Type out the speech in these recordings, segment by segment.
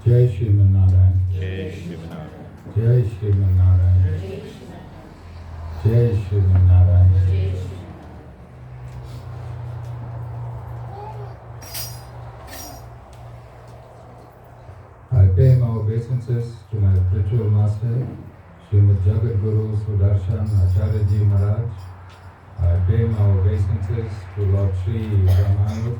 Jai Shriman Narayan. Jai Shriman Narayan. Jai Shriman Narayan. Jai Shriman Narayan. I pay my obeisances to my spiritual master, Srimad Jagat Guru Sudarshan Acharya Ji Maharaj. I pay my obeisances to Lord Sri Ramanuj.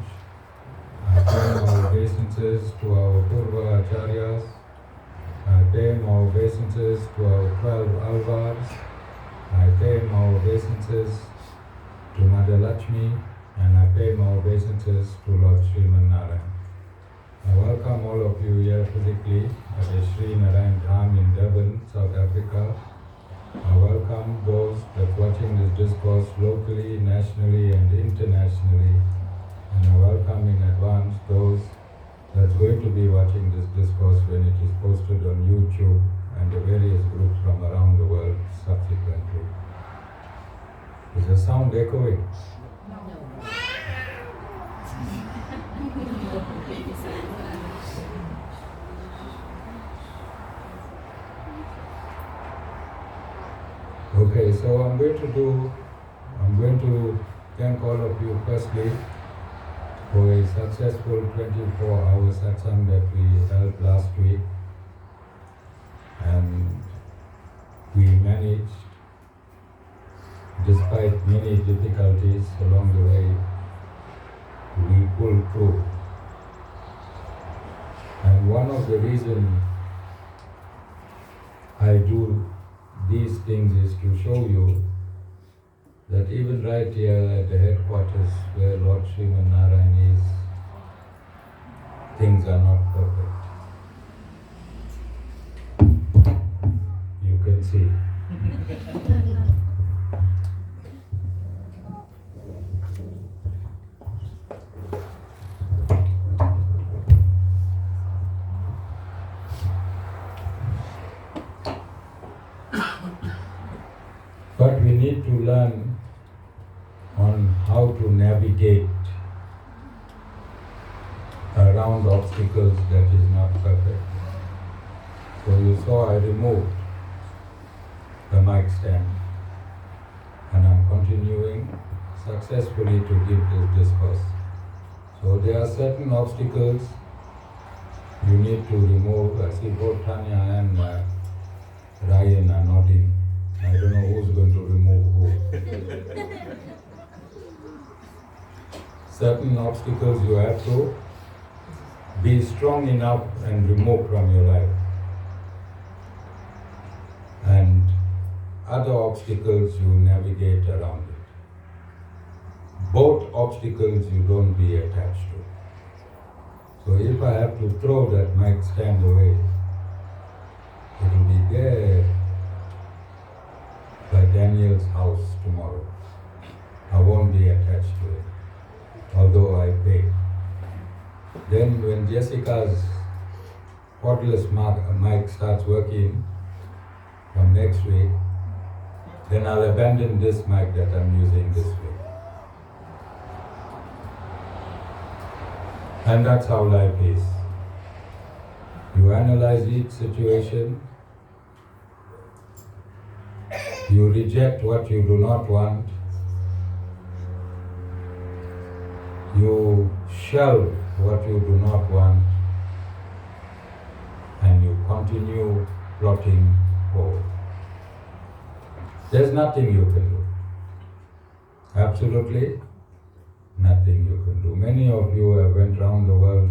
I pay my obeisances to our Purva Acharyas. I pay my obeisances to our 12 Alvars. I pay my obeisances to Mother Lakshmi, and I pay my obeisances to Lord Sriman Narayan. I welcome all of you here physically at the Sri Narayan Dham in Durban, South Africa. I welcome those that are watching this discourse locally, nationally and internationally. And I welcome in advance those that's going to be watching this discourse when it is posted on YouTube and the various groups from around the world subsequently. Is the sound echoing? Okay, so I'm going to thank all of you firstly for a successful 24-hour satsang that we held last week. And we managed, despite many difficulties along the way, we pulled through. And one of the reasons I do these things is to show you that even right here at the headquarters where Lord Sriman Narayan is, things are not perfect. You can see. But we need to learn on how to navigate around obstacles that is not perfect. So you saw I removed the mic stand and I'm continuing successfully to give this discourse. So there are certain obstacles you need to remove. I see both Tanya and Ryan are nodding. I don't know who's going to remove who. Certain obstacles you have to be strong enough and remove from your life. And other obstacles you navigate around it. Both obstacles you don't be attached to. So if I have to throw that mic stand away, it will be there by Daniel's house tomorrow. I won't be attached to it, although I pay. Then when Jessica's cordless mic starts working from next week, then I'll abandon this mic that I'm using this week. And that's how life is. You analyze each situation, you reject what you do not want, you shelve what you do not want, and you continue plotting forward. There's nothing you can do. Absolutely nothing you can do. Many of you have went around the world.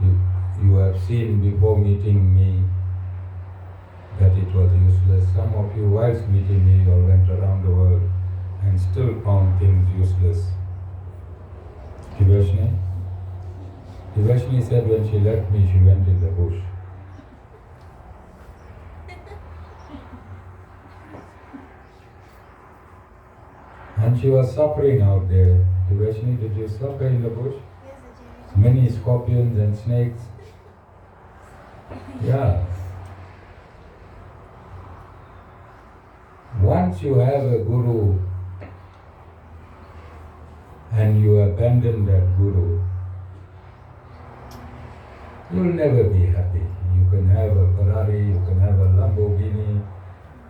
You have seen before meeting me that it was useless. Some of you, whilst meeting me, all went around the world and still found things useless. Tivashni said when she left me, she went in the bush. And she was suffering out there. Tivashni, did you suffer in the bush? Yes, Ajay. Many scorpions and snakes. Yeah. Once you have a guru and you abandon that guru, you'll never be happy. You can have a Ferrari, you can have a Lamborghini,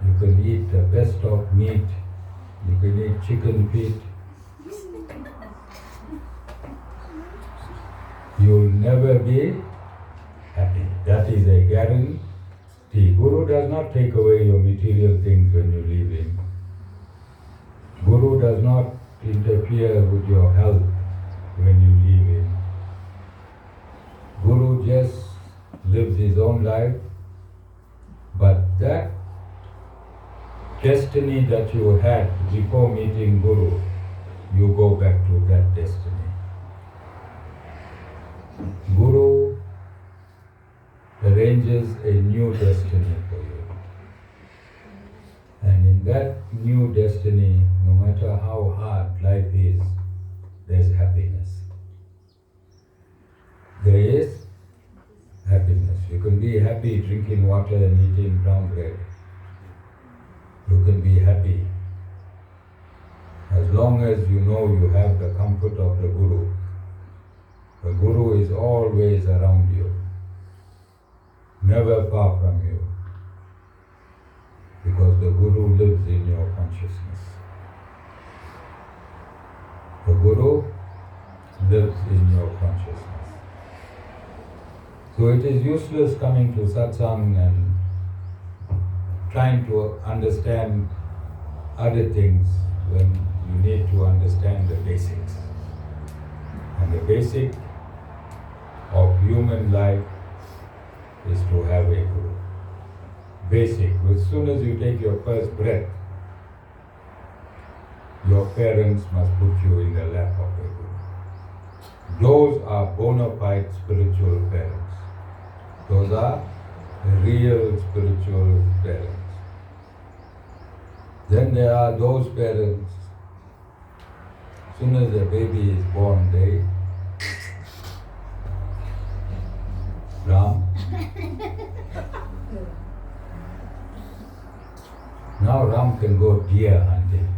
you can eat the best of meat, you can eat chicken feet. You'll never be happy. That is a guarantee. Guru does not take away your material things when you leave him. Guru does not interfere with your health when you leave him. Guru just lives his own life, but that destiny that you had before meeting Guru, you go back to that destiny. Guru arranges a new destiny for you. And in that new destiny, no matter how hard life is, there's happiness. There is happiness. You can be happy drinking water and eating brown bread. You can be happy as long as you know you have the comfort of the Guru. The Guru is always around you, never far from you, because the Guru lives in your consciousness. The Guru lives in your consciousness. So it is useless coming to satsang and trying to understand other things when you need to understand the basics. And the basic of human life is to have a Guru. Basic. As soon as you take your first breath, your parents must put you in the lap of a Guru. Those are bona fide spiritual parents. Those are real spiritual parents. Then there are those parents, as soon as the baby is born, they Ram. Now Ram can go deer hunting.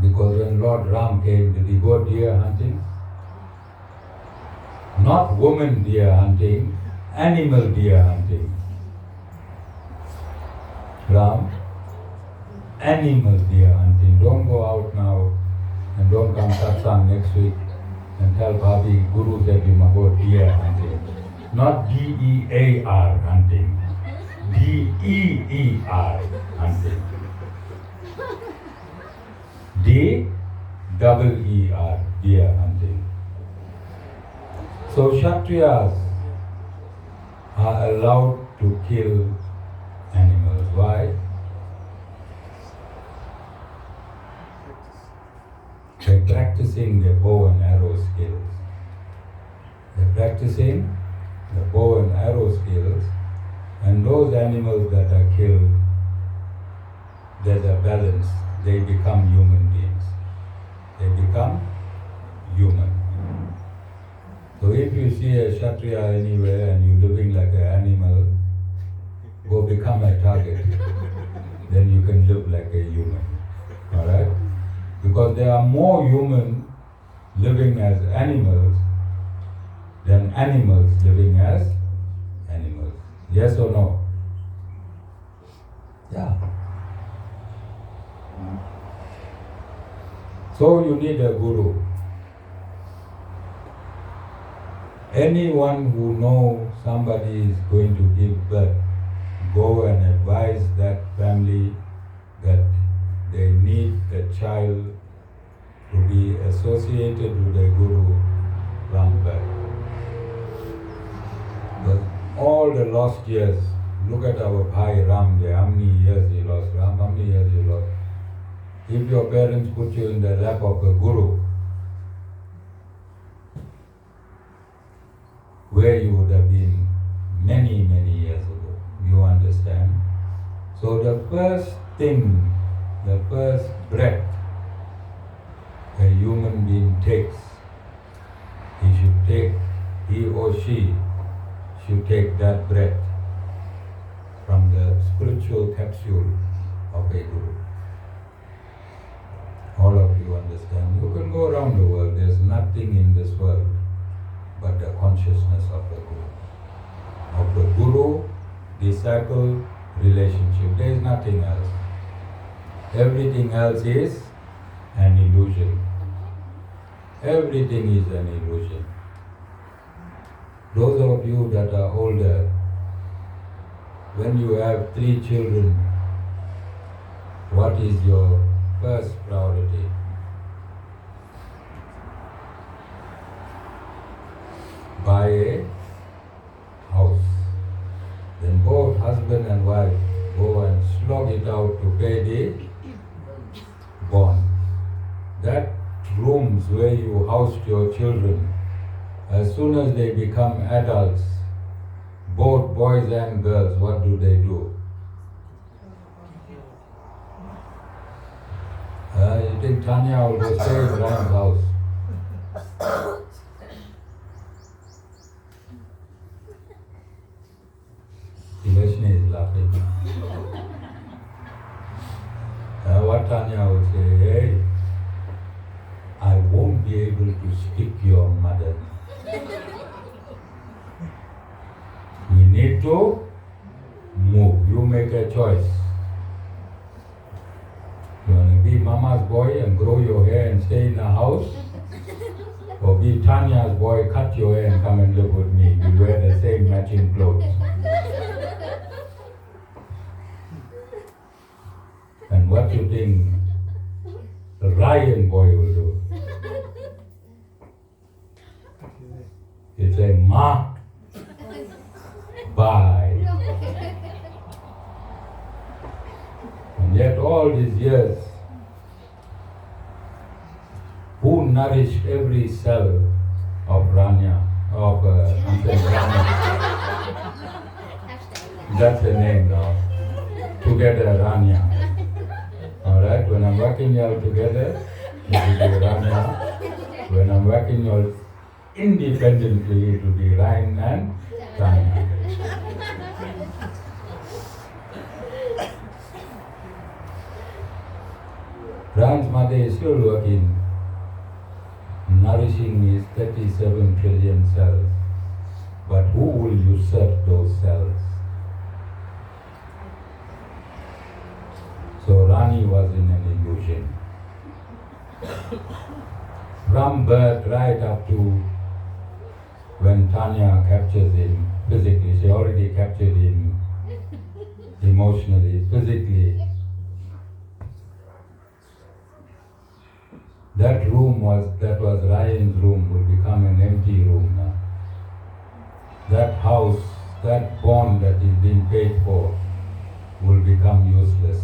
Because when Lord Ram came, did he go deer hunting? Not woman deer hunting, animal deer hunting. Ram, animal deer hunting. Don't go out now and don't come satsang next week and tell Bhabhi, Guru said you must go deer hunting. Not D-E-A-R hunting. D-E-E-R hunting. D-double-E-R, deer hunting. So Kshatriyas are allowed to kill animals. Why? They're practicing their bow and arrow skills. They're practicing the bow and arrow skills, and those animals that are killed, there's a balance. They become human beings. They become human. So if you see a Kshatriya anywhere and you're living like an animal, go become a target. Then you can live like a human. Alright? Because there are more humans living as animals than animals living as animals. Yes or no? Yeah. So you need a guru. Anyone who knows somebody is going to give birth, go and advise that family that they need the child to be associated with the Guru from birth. But all the lost years, look at our Bhai Ram there, how many years he lost? Ram, how many years he lost? If your parents put you in the lap of a Guru, where you would have been many, many years ago. You understand? So the first thing, the first breath a human being takes, he or she should take that breath from the spiritual capsule of a Guru. All of you understand? You can go around the world. There's nothing in this world consciousness of the Guru. Of the Guru-disciple relationship. There is nothing else. Everything else is an illusion. Everything is an illusion. Those of you that are older, when you have 3 children, what is your first priority? Buy a house. Then both husband and wife go and slog it out to pay the bond. That rooms where you housed your children, as soon as they become adults, both boys and girls, what do? You think Tanya will go stay in Ram's house? Vishnu is laughing. What Tanya will say, hey, I won't be able to stick your mother. We need to move. You make a choice. You want to be Mama's boy and grow your hair and stay in the house? Or be Tanya's boy, cut your hair and come and live with me. We wear the same matching clothes. And what do you think Ryan boy will do? He'll say, Ma, bye. And yet all these years, who nourished every cell of Rania, I'm saying Rania. That's the name now. Together Rania. Alright, when I'm working you all together, it will be Rania. When I'm working you all independently, it will be Ryan and Rania. Ryan's mother is still working, nourishing his 37 trillion cells. But who will usurp those cells? So Rani was in an illusion. From birth right up to when Tanya captures him physically, she already captured him emotionally, physically. That was Ryan's room, will become an empty room now. That house, that bond that is being paid for, will become useless.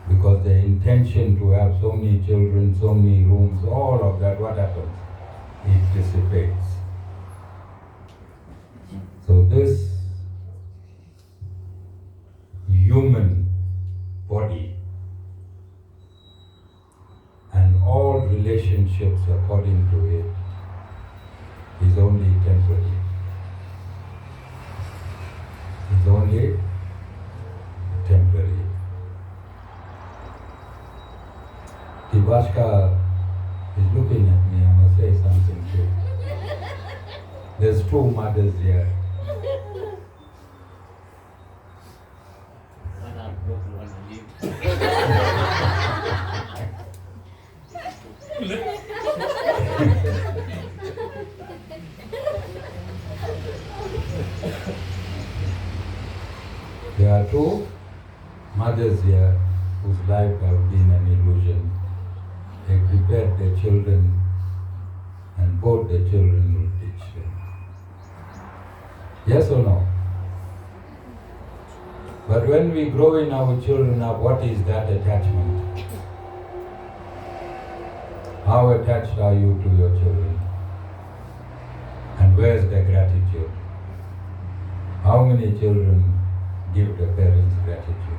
Because the intention to have so many children, so many rooms, all of that, what happens? It dissipates. So this human body and all relationships according to it is only temporary. It's only temporary. Tibashka is looking at me, I must say something too. There's 2 mothers here. There are 2 mothers here whose life have been an illusion. They prepared their children and both their children will teach them. Yes or no? But when we grow in our children up, what is that attachment? How attached are you to your children? And where's the gratitude? How many children give their parents gratitude?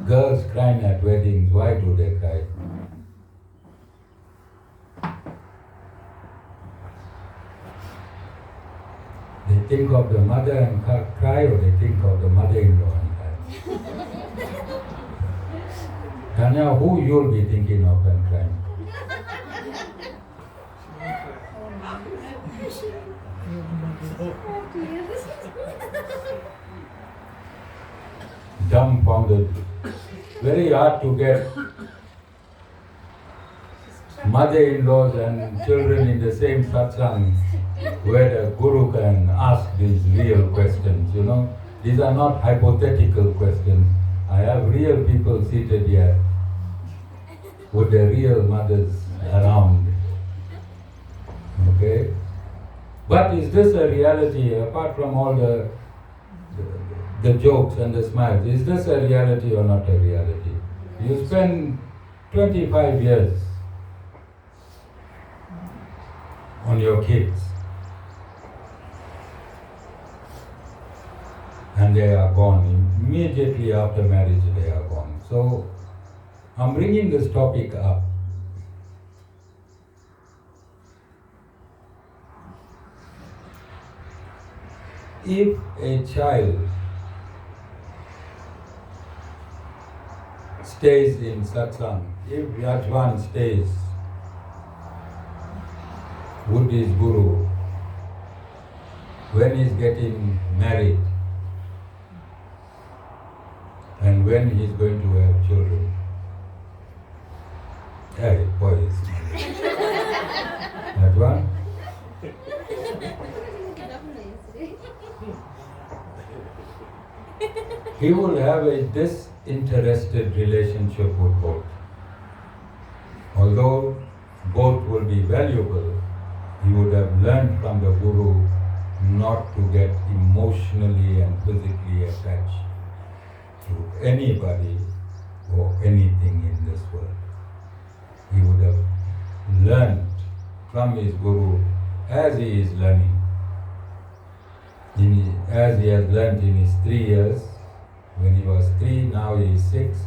Girls crying at weddings, why do they cry? They think of the mother and cry, or they think of the mother-in-law and cry? Anya, who you'll be thinking of and crying? Dumbfounded. Very hard to get mother-in-laws and children in the same satsang where the guru can ask these real questions, you know. These are not hypothetical questions. I have real people seated here with their real mothers around. Okay? But is this a reality, apart from all the jokes and the smiles? Is this a reality or not a reality? You spend 25 years on your kids and they are gone. Immediately after marriage they are gone. So I'm bringing this topic up if a child stays in satsang, if Yajvan stays with his guru when he's getting married and when he's going to have children. Hey, boys. Yajvan? He will have a disinterested relationship with both. Although both will be valuable, he would have learned from the Guru not to get emotionally and physically attached to anybody or anything in this world. He would have learned from his Guru as he is learning. As he has learned in his 3 years, when he was 3, now he is 6.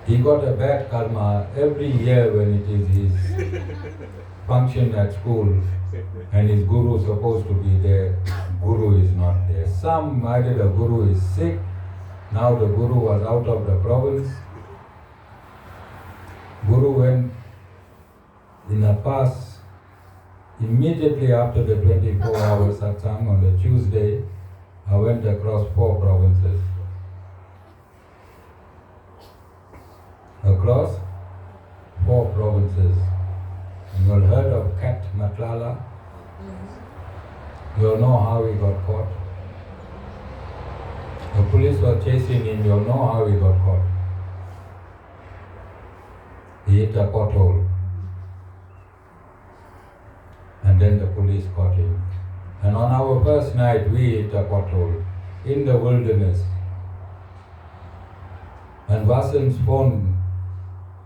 He got a bad karma every year when it is his function at school and his guru is supposed to be there, guru is not there. Either the guru is sick, now the guru was out of the province. Guru went in the past, immediately after the 24-hour satsang on the Tuesday, I went across 4 provinces. Across 4 provinces. And you all heard of Cat Matlala? You all know how he got caught? The police were chasing him, you all know how he got caught? He hit a pothole. And then the police caught him. And on our first night, we hit a pothole in the wilderness. And Vasan's phone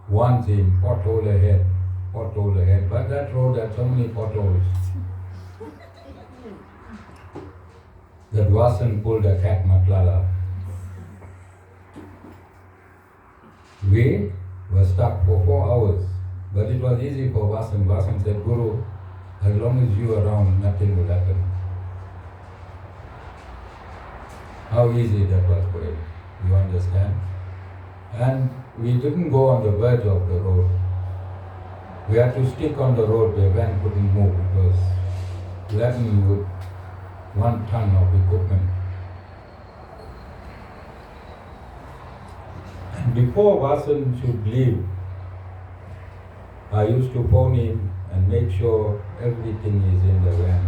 warns him, pothole ahead. But that road had so many potholes that Vasan pulled a cat matlala. We were stuck for 4 hours, but it was easy for Vasan. Vasan said, Guru, as long as you are around, nothing will happen. How easy that was for him, you understand? And we didn't go on the verge of the road. We had to stick on the road where van couldn't move. It was laden with 1 ton of equipment. And before Vasan should leave, I used to phone him and make sure everything is in the van.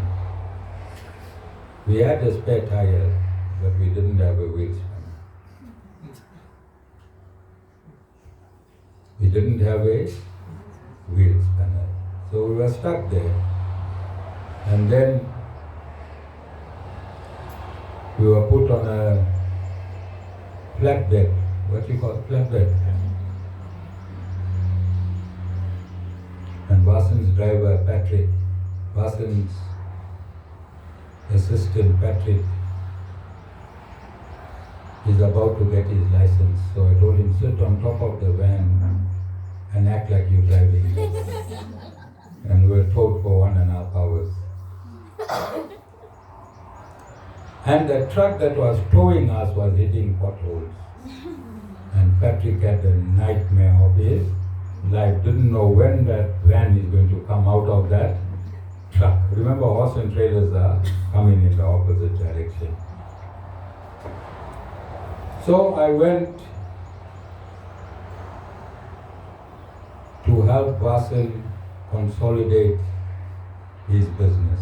We had a spare tire, but we didn't have a wheel spanner. We didn't have a wheel spanner. So we were stuck there. And then we were put on a flatbed. What you call flatbed? And Vasan's driver, Patrick, Vasan's assistant, Patrick, is about to get his license. So I told him, sit on top of the van and act like you're driving. And we were towed for 1.5 hours. And the truck that was towing us was hitting potholes and Patrick had a nightmare of his life. Didn't know when that van is going to come out of that truck. Remember, horse and trailers are coming in the opposite direction. So I went to help Vasil consolidate his business.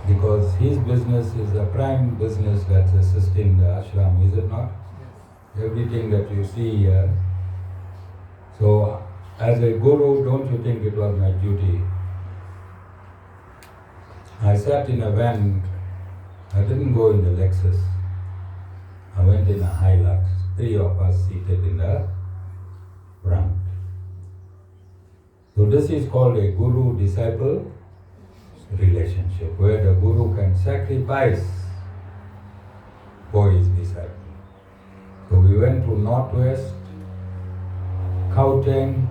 Because his business is a prime business that's assisting the ashram, is it not? Yes. Everything that you see here. So, as a guru, don't you think it was my duty? I sat in a van. I didn't go in the Lexus. I went in a Hilux. 3 of us seated in the front. So this is called a guru-disciple relationship, where the guru can sacrifice for his disciple. So we went to Northwest, Gauteng,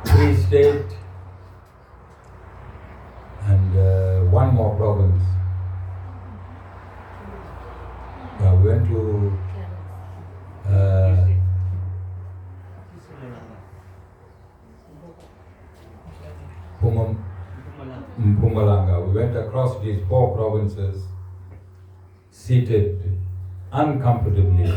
Free State, and one more province. We went to Mpumalanga. We went across these 4 provinces, seated uncomfortably.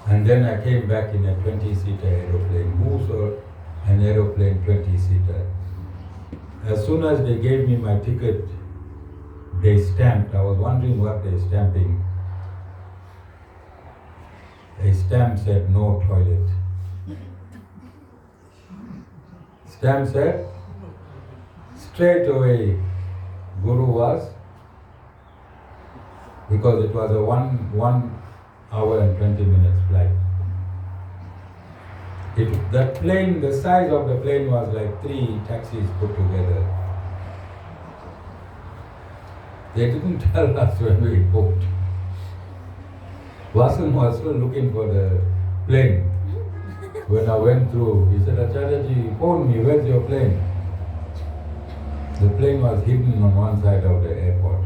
And then I came back in a 20-seater aeroplane. Who saw an aeroplane 20-seater? As soon as they gave me my ticket, they stamped. I was wondering what they're stamping. A stamp said no toilet. Stamp said, straight away, Guru was, because it was a 1 hour and 20 minutes flight. The plane, the size of the plane was like 3 taxis put together. They didn't tell us when we booked. Vasan was still looking for the plane. When I went through, he said, Acharyaji, phone me, where's your plane? The plane was hidden on one side of the airport.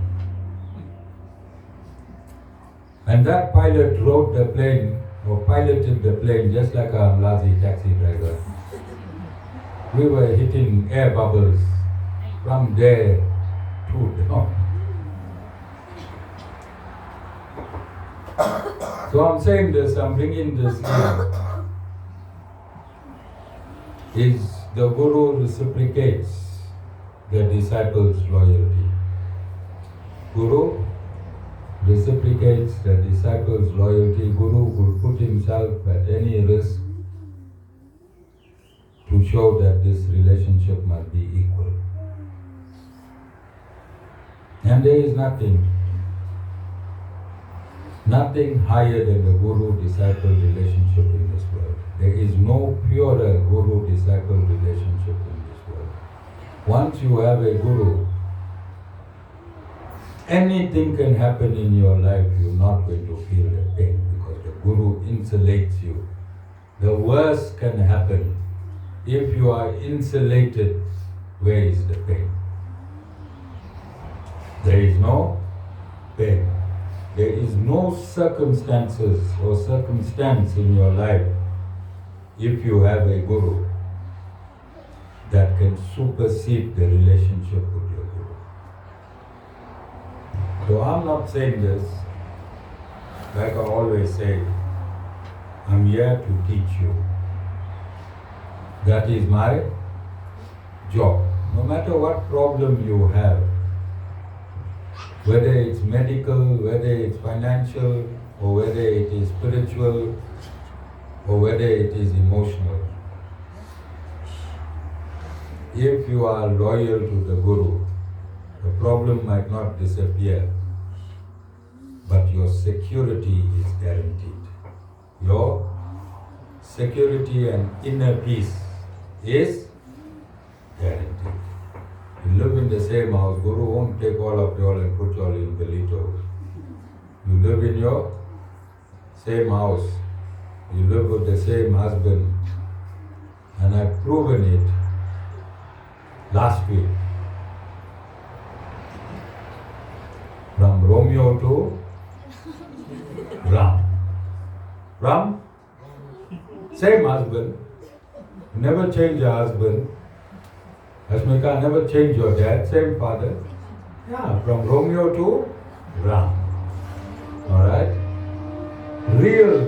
And that pilot rode the plane, or piloted the plane just like a Mlazi taxi driver. We were hitting air bubbles from there to down. So I'm saying this, I'm bringing this here. Is the Guru reciprocates the disciples' loyalty. Guru reciprocates the disciples' loyalty. Guru will put himself at any risk to show that this relationship must be equal. And there is nothing higher than the guru-disciple relationship in this world. There is no purer guru-disciple relationship in this world. Once you have a guru, anything can happen in your life, you're not going to feel the pain because the guru insulates you. The worst can happen. If you are insulated, where is the pain? There is no pain. There is no circumstances or circumstance in your life, if you have a guru, that can supersede the relationship with your guru. So I'm not saying this, like I always say, I'm here to teach you. That is my job. No matter what problem you have, whether it's medical, whether it's financial, or whether it is spiritual, or whether it is emotional. If you are loyal to the Guru, the problem might not disappear, but your security is guaranteed. Your security and inner peace is guaranteed. You live in the same house, Guru won't take all of you all and put you all in Galito. You live in your same house, you live with the same husband, and I've proven it last week. From Romeo to Ram. Ram, same husband, never change your husband. Asmika, never change your dad, same father. Yeah, from Romeo to Ram. Alright? Real.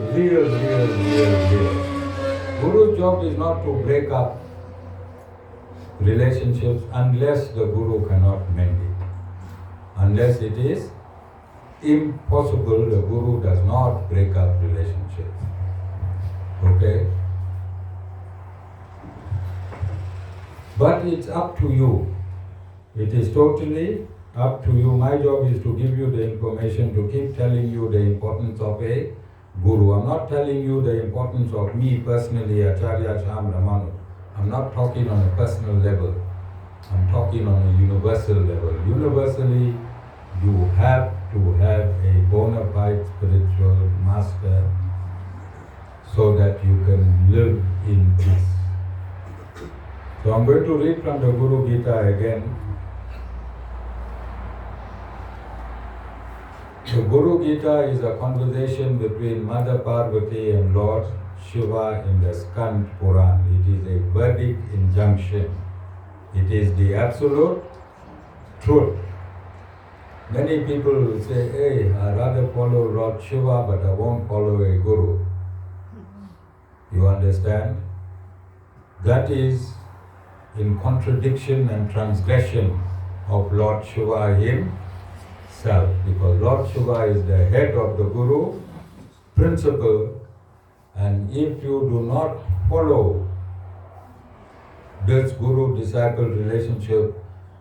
Guru's job is not to break up relationships unless the Guru cannot mend it. Unless it is impossible, the Guru does not break up relationships. Okay? But it's up to you. It is totally up to you. My job is to give you the information, to keep telling you the importance of a Guru. I'm not telling you the importance of me personally, Acharya Sham Ramanu. I'm not talking on a personal level. I'm talking on a universal level. Universally, you have to have a bona fide spiritual master so that you can live in peace. So I'm going to read from the Guru Gita again. The Guru Gita is a conversation between Mother Parvati and Lord Shiva in the Skand Puran. It is a Vedic injunction. It is the absolute truth. Many people will say, hey, I'd rather follow Lord Shiva, but I won't follow a Guru. You understand? That is in contradiction and transgression of Lord Shiva himself, because Lord Shiva is the head of the Guru principle, and if you do not follow this Guru-disciple relationship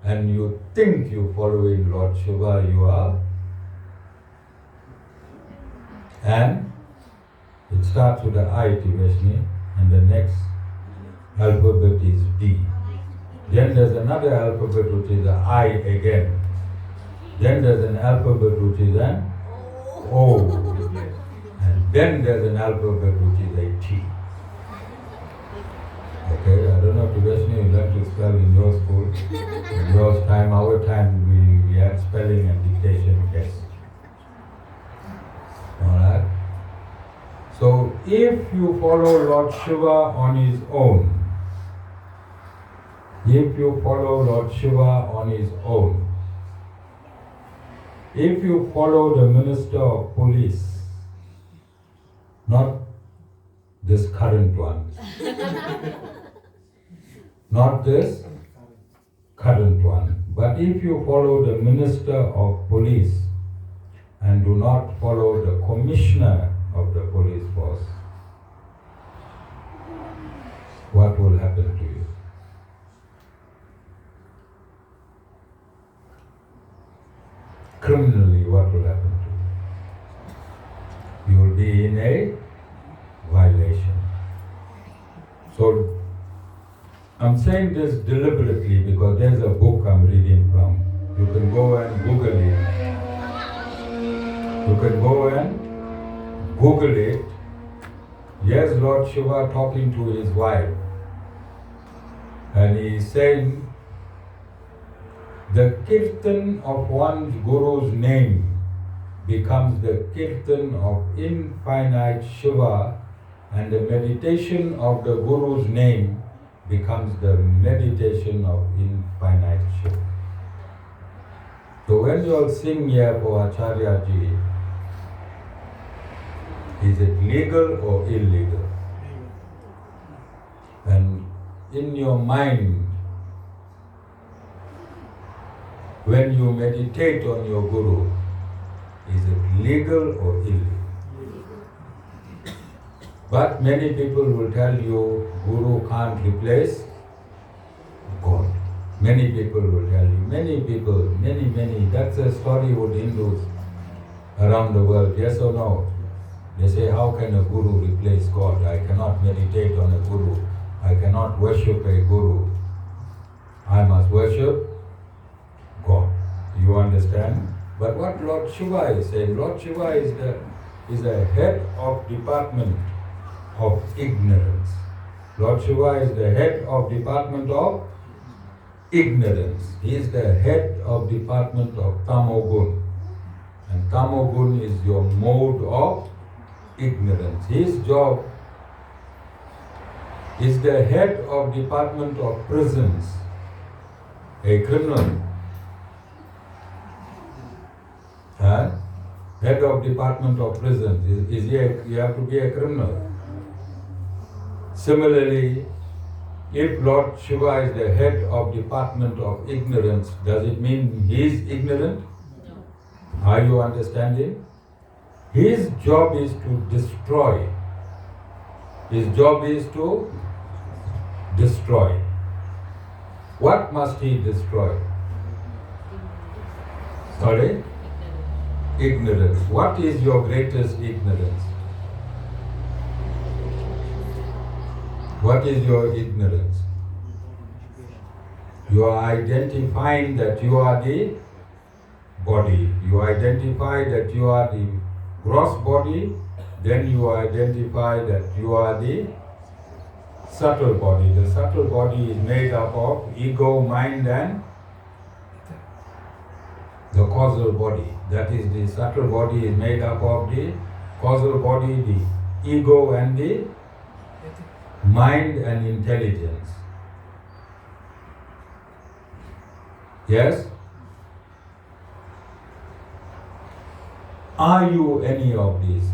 and you think you're following Lord Shiva, you are. And it starts with the I, Tiveshni, and the next alphabet is D. Then there's another alphabet which is the I again. Then there's an alphabet which is an O. And then there's an alphabet which is a T. Okay, I don't know, Tiveshni, you learned to spell in your school. In your time, our time, we had spelling and dictation tests. Alright? So, if you follow Lord Shiva on his own, if you follow the Minister of Police, not this current one, not this current one, but if you follow the Minister of Police and do not follow the Commissioner of the Police Force, what will happen to you? Criminally, what will happen to you? You will be in a violation. So, I'm saying this deliberately because there's a book I'm reading from. You can go and Google it. Yes, Lord Shiva talking to his wife. And he's saying, the kirtan of one's Guru's name becomes the kirtan of infinite Shiva, and the meditation of the Guru's name becomes the meditation of infinite Shiva. So when you all sing here for Acharya Ji, is it legal or illegal? And in your mind, when you meditate on your Guru, is it legal or illegal? But many people will tell you Guru can't replace God. Many people will tell you, many, that's a story with Hindus around the world, yes or no? They say, how can a Guru replace God? I cannot meditate on a Guru. I cannot worship a Guru. I must worship God. You understand? But what Lord Shiva is saying, Lord Shiva is the head of department of ignorance. Lord Shiva is the head of department of ignorance. He is the head of department of Tamogun. And Tamogun is your mode of ignorance. His job is the head of Department of Prisons, a criminal. Head of Department of Prisons, you have to be a criminal. Similarly, if Lord Shiva is the head of Department of Ignorance, does it mean he is ignorant? No. Are you understanding? His job is to destroy. His job is to destroy. What must he destroy? Sorry? Ignorance. What is your greatest ignorance? What is your ignorance? You are identifying that you are the body. You identify that you are the gross body, then you identify that you are the subtle body. The subtle body is made up of ego, mind and the causal body. That is, the subtle body is made up of the causal body, the ego and the mind and intelligence. Yes? Are you any of these?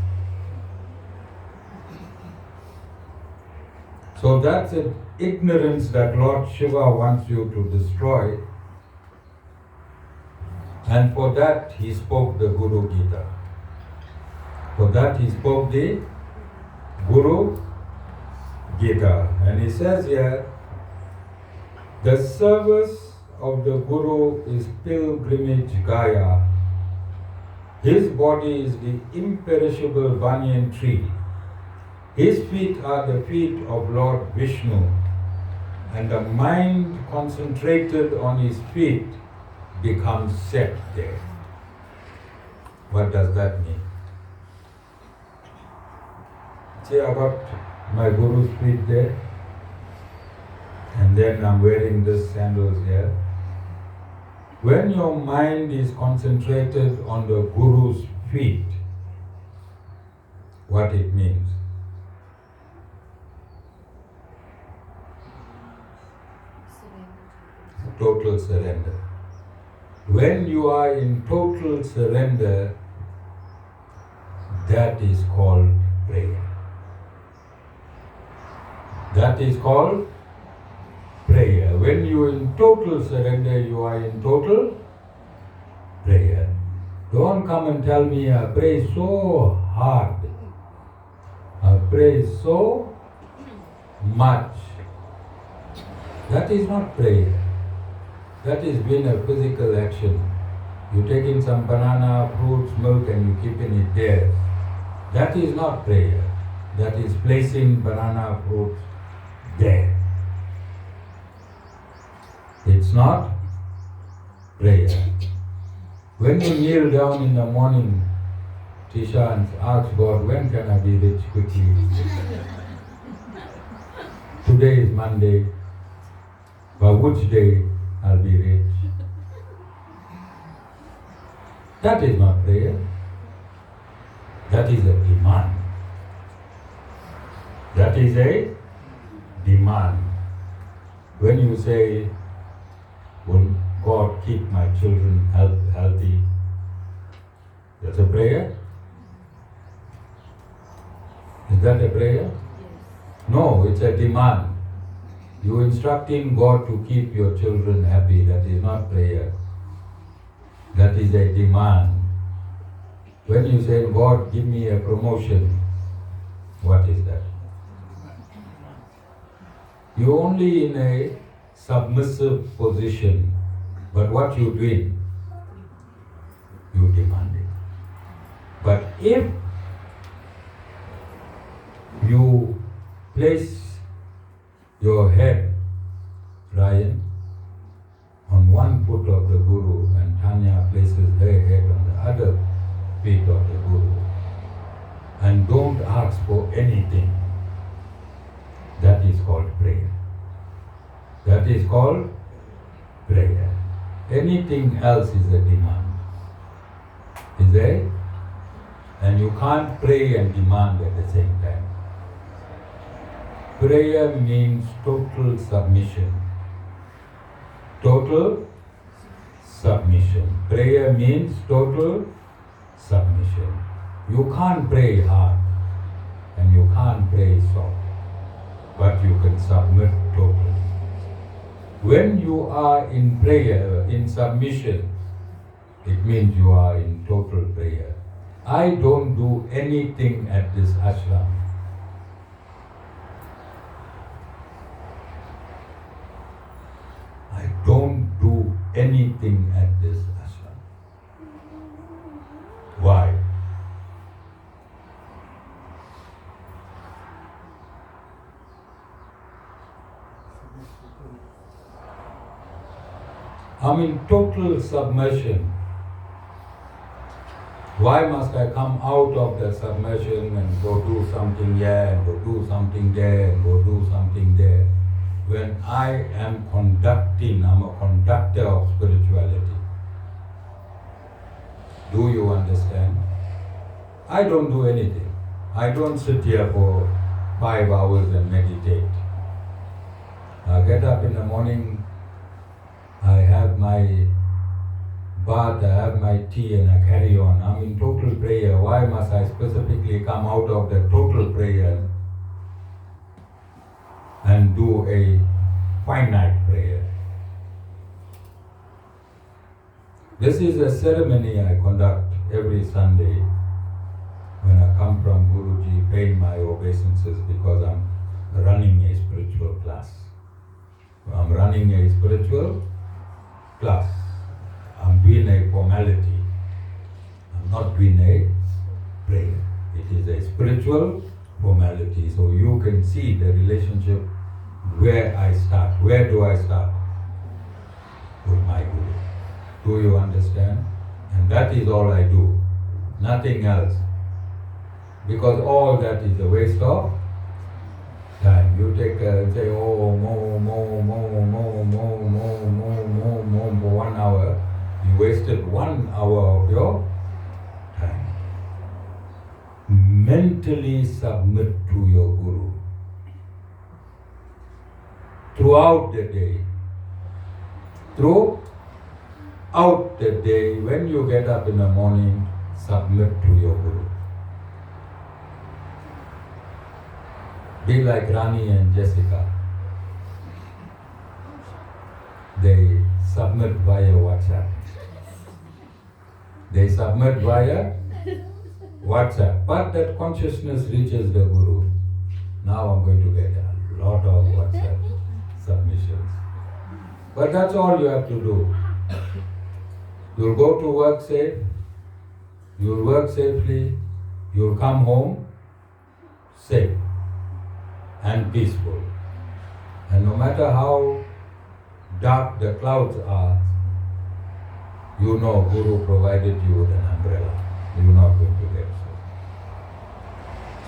So that's an ignorance that Lord Shiva wants you to destroy. And for that he spoke the Guru Gita. For that he spoke the Guru Gita. And he says here, the service of the Guru is pilgrimage Gaya. His body is the imperishable banyan tree. His feet are the feet of Lord Vishnu. And the mind concentrated on his feet becomes set there. What does that mean? See, I got my Guru's feet there, and then I'm wearing these sandals here. When your mind is concentrated on the Guru's feet, what it means? Total surrender. When you are in total surrender, that is called prayer. That is called prayer. When you are in total surrender, you are in total prayer. Don't come and tell me I pray so hard. I pray so much. That is not prayer. That is being a physical action. You take in some banana, fruits, milk and you keeping it there. That is not prayer. That is placing banana, fruits there. It's not prayer. When you kneel down in the morning, Tisha, and ask God, when can I be rich quickly? Today is Monday. By which day I'll be rich? That is not prayer. That is a demand. That is a demand. When you say, will God keep my children healthy? That's a prayer? Is that a prayer? No, it's a demand. You instructing God to keep your children happy, that is not prayer. That is a demand. When you say, God, give me a promotion, what is that? You're only in a submissive position, but what you doing? You demand it. But if you place your head, Ryan, on one foot of the Guru and Tanya places her head on the other feet of the Guru, and don't ask for anything, that is called prayer. That is called prayer. Anything else is a demand. Is it? And you can't pray and demand at the same time. Prayer means total submission. Total submission. Prayer means total submission. You can't pray hard and you can't pray soft, but you can submit totally. When you are in prayer, in submission, it means you are in total prayer. I don't do anything at this ashram. I don't do anything at this ashram. Why? I'm in total submersion. Why must I come out of the submersion and go do something here and go do something there and go do something there? When I am conducting, I'm a conductor of spirituality. Do you understand? I don't do anything. I don't sit here for 5 hours and meditate. I get up in the morning, I have my bath, I have my tea and I carry on. I'm in total prayer. Why must I specifically come out of the total prayer and do a finite prayer? This is a ceremony I conduct every Sunday when I come from Guruji, paying my obeisances because I'm running a spiritual class. I'm running a spiritual class. I'm doing a formality. I'm not doing a prayer. It is a spiritual formality. So you can see the relationship where I start. Where do I start? With my Guru. Do you understand? And that is all I do. Nothing else. Because all that is a waste of time. You take say, oh, for 1 hour. You wasted 1 hour of your time. Mentally submit to your Guru. Throughout the day. Throughout the day, when you get up in the morning, submit to your Guru. Be like Rani and Jessica. They submit via WhatsApp. They submit via WhatsApp. But that consciousness reaches the Guru. Now I'm going to get a lot of WhatsApp submissions. But that's all you have to do. You'll go to work safe. You'll work safely. You'll come home safe and peaceful. And no matter how dark the clouds are, you know Guru provided you with an umbrella. You're not going to get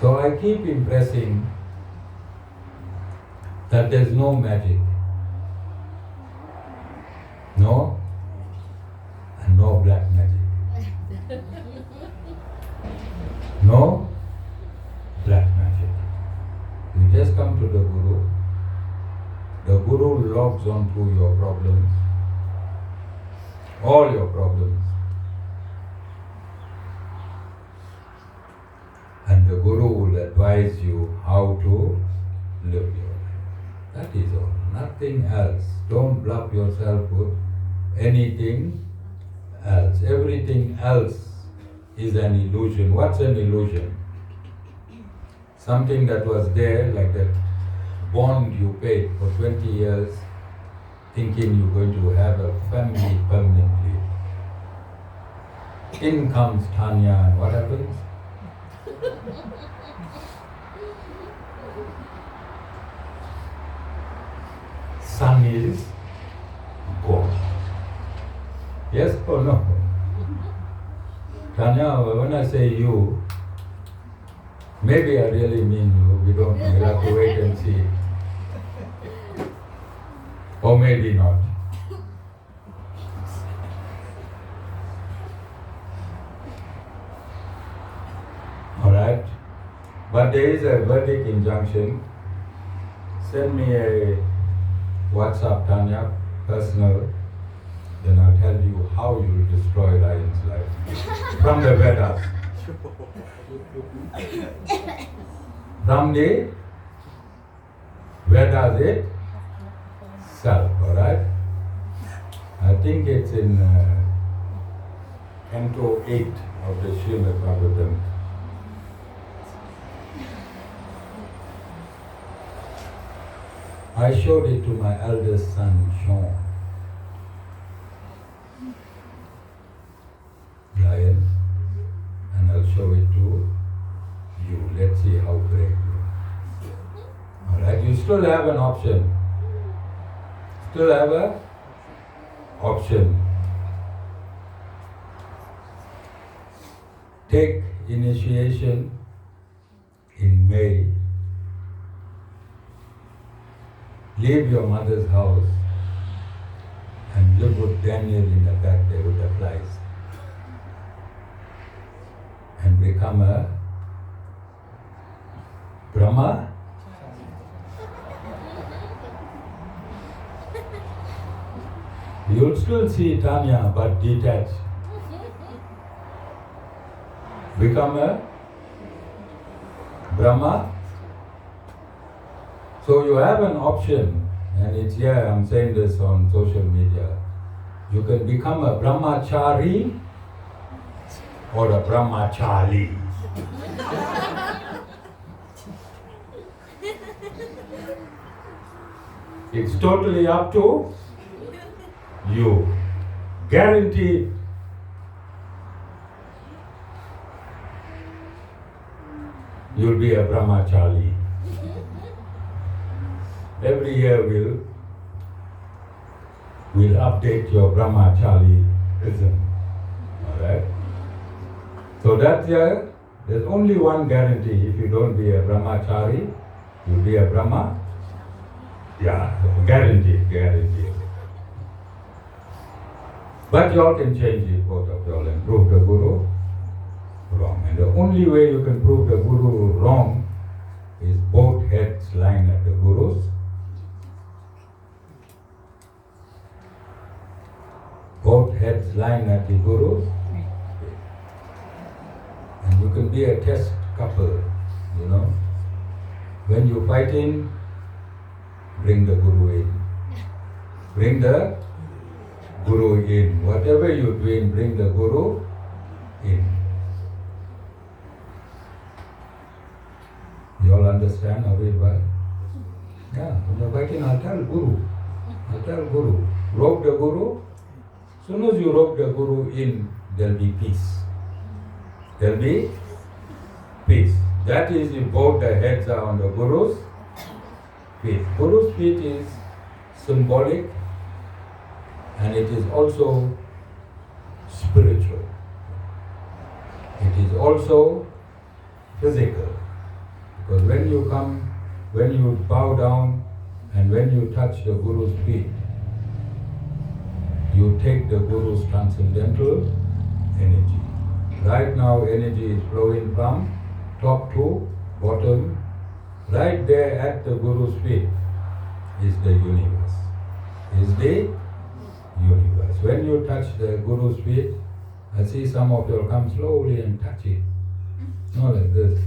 so. So I keep impressing that there's no magic. No? And no black magic. No black magic. You just come to the Guru. The Guru logs onto your problems. All your problems. And the Guru will advise you how to live your life. That is all. Nothing else. Don't bluff yourself with anything else. Everything else is an illusion. What's an illusion? Something that was there, like that bond you paid for 20 years, thinking you're going to have a family permanently. In comes Tanya, and what happens? Son is gone. Yes or no? Tanya, when I say you, maybe I really mean you. We don't know. We'll have to wait and see. Or maybe not. But there is a verdict injunction. Send me a WhatsApp, Tanya, personal, then I'll tell you how you will destroy Ryan's life. From the Vedas. From the Vedas itself, alright? I think it's in Canto 8 of the Srimad Bhagavatam. I showed it to my eldest son, Sean. Ryan, and I'll show it to you. Let's see how brave you are. Alright, you still have an option. Still have an option. Take initiation in May. Leave your mother's house and live with Daniel in the back there with the flies. And become a Brahma. You'll still see Tanya but detached. Become a Brahma. So you have an option, and it's here, I'm saying this on social media. You can become a Brahmachari or a Brahmachari. It's totally up to you. Guaranteed. You'll be a Brahmachari. Every year we'll update your Brahmachari-ism. Alright? So that year, there's only one guarantee. If you don't be a Brahmachari, you'll be a Brahma. Yeah, guaranteed. But you all can change it, both of you all, and prove the Guru wrong. And the only way you can prove the Guru wrong is both heads lying at the Guru's. Both heads lying at the Guru's. And you can be a test couple, you know. When you're fighting, bring the Guru in. Bring the Guru in. Whatever you're doing, bring the Guru in. You all understand how it works? Yeah, when you're fighting, I'll tell Guru. Rope the Guru. As soon as you rope the Guru in, there'll be peace. There'll be peace. That is if both the heads are on the Guru's feet. Guru's feet is symbolic and it is also spiritual. It is also physical. Because when you bow down and when you touch the Guru's feet, you take the Guru's transcendental energy. Right now energy is flowing from top to bottom. Right there at the Guru's feet is the universe. When you touch the Guru's feet, I see some of you come slowly and touch it. Not like this.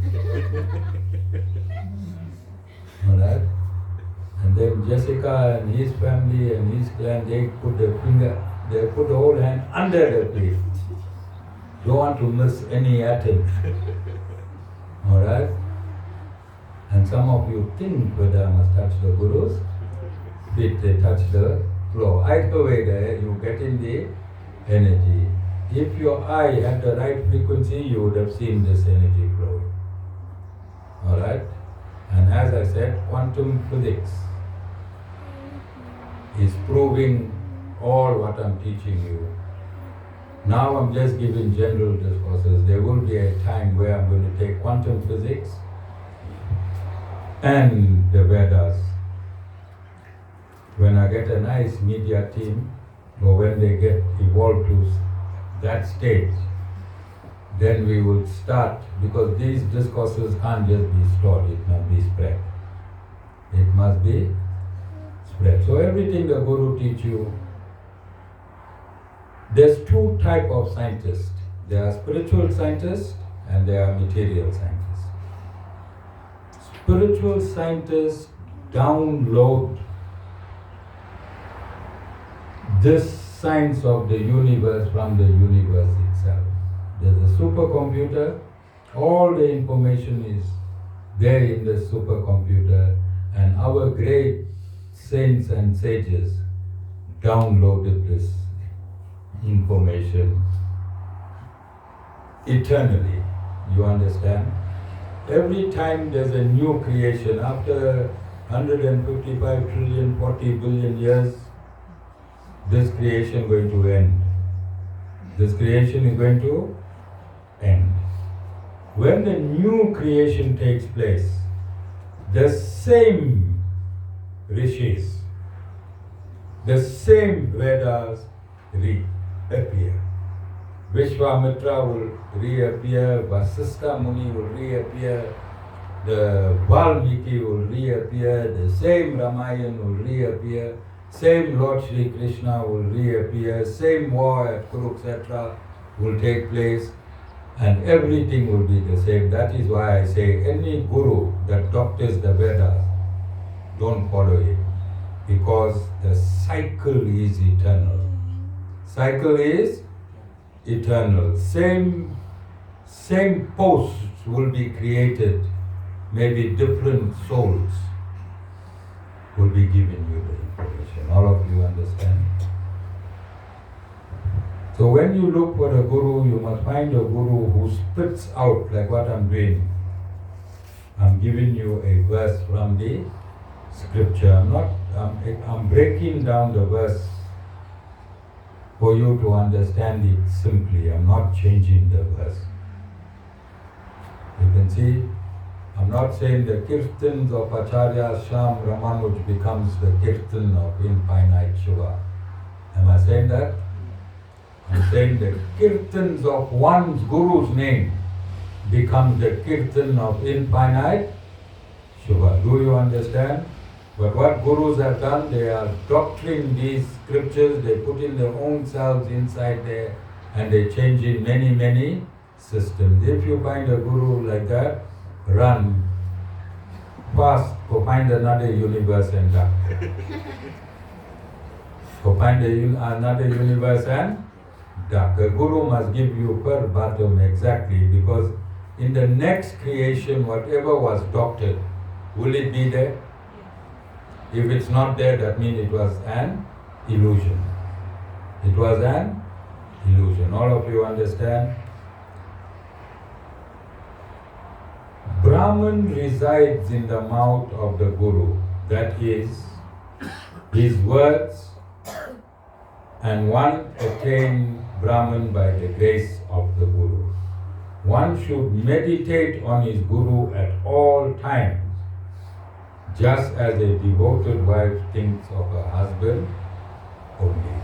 Alright? And then Jessica and his family and his clan, they put the whole hand under the feet. Don't want to miss any atom. Alright? And some of you think whether I must touch the Guru's feet, they touch the floor. Either way there, you get in the energy. If your eye had the right frequency, you would have seen this energy flowing. Alright? And as I said, quantum physics is proving all what I'm teaching you. Now I'm just giving general discourses. There will be a time where I'm going to take quantum physics and the Vedas. When I get a nice media team, or when they get evolved to that stage, then we will start, because these discourses can't just be stored, it must be spread. It must be spread. So everything the Guru teach you, there's two types of scientists. There are spiritual scientists and there are material scientists. Spiritual scientists download this science of the universe from the universe itself. There's a supercomputer, all the information is there in the supercomputer, and our great saints and sages downloaded this information eternally. You understand? Every time there's a new creation, after 155 trillion, 40 billion years, this creation is going to end. This creation is going to end. When the new creation takes place, the same rishis, the same Vedas reappear. Vishwamitra will reappear, Vasistha Muni will reappear, the Valmiki will reappear, the same Ramayana will reappear, same Lord Shri Krishna will reappear, same war at Kurukshetra will take place, and everything will be the same. That is why I say any guru that doctors the Vedas, don't follow him, because the cycle is eternal. Cycle is eternal. Same posts will be created, maybe different souls will be given you the information. All of you understand? So when you look for a guru, you must find a guru who spits out like what I'm doing. I'm giving you a verse from the scripture. I'm breaking down the verse for you to understand it simply. I'm not changing the verse. You can see, I'm not saying the kirtans of Acharya Sham Ramanuj becomes the kirtan of infinite Shiva. Am I saying that? I'm saying the kirtans of one's guru's name becomes the kirtan of infinite Shiva. Do you understand? But what gurus have done, they are doctoring these scriptures, they put in their own selves inside there, and they change in many, many systems. If you find a guru like that, run fast, go find another universe and duck. Go find another universe and duck. A guru must give you per bottom exactly, because in the next creation, whatever was doctored, will it be there? If it's not there, that means it was an illusion. It was an illusion. All of you understand? Brahman resides in the mouth of the Guru. That is, his words, and one attains Brahman by the grace of the Guru. One should meditate on his Guru at all times, just as a devoted wife thinks of her husband only.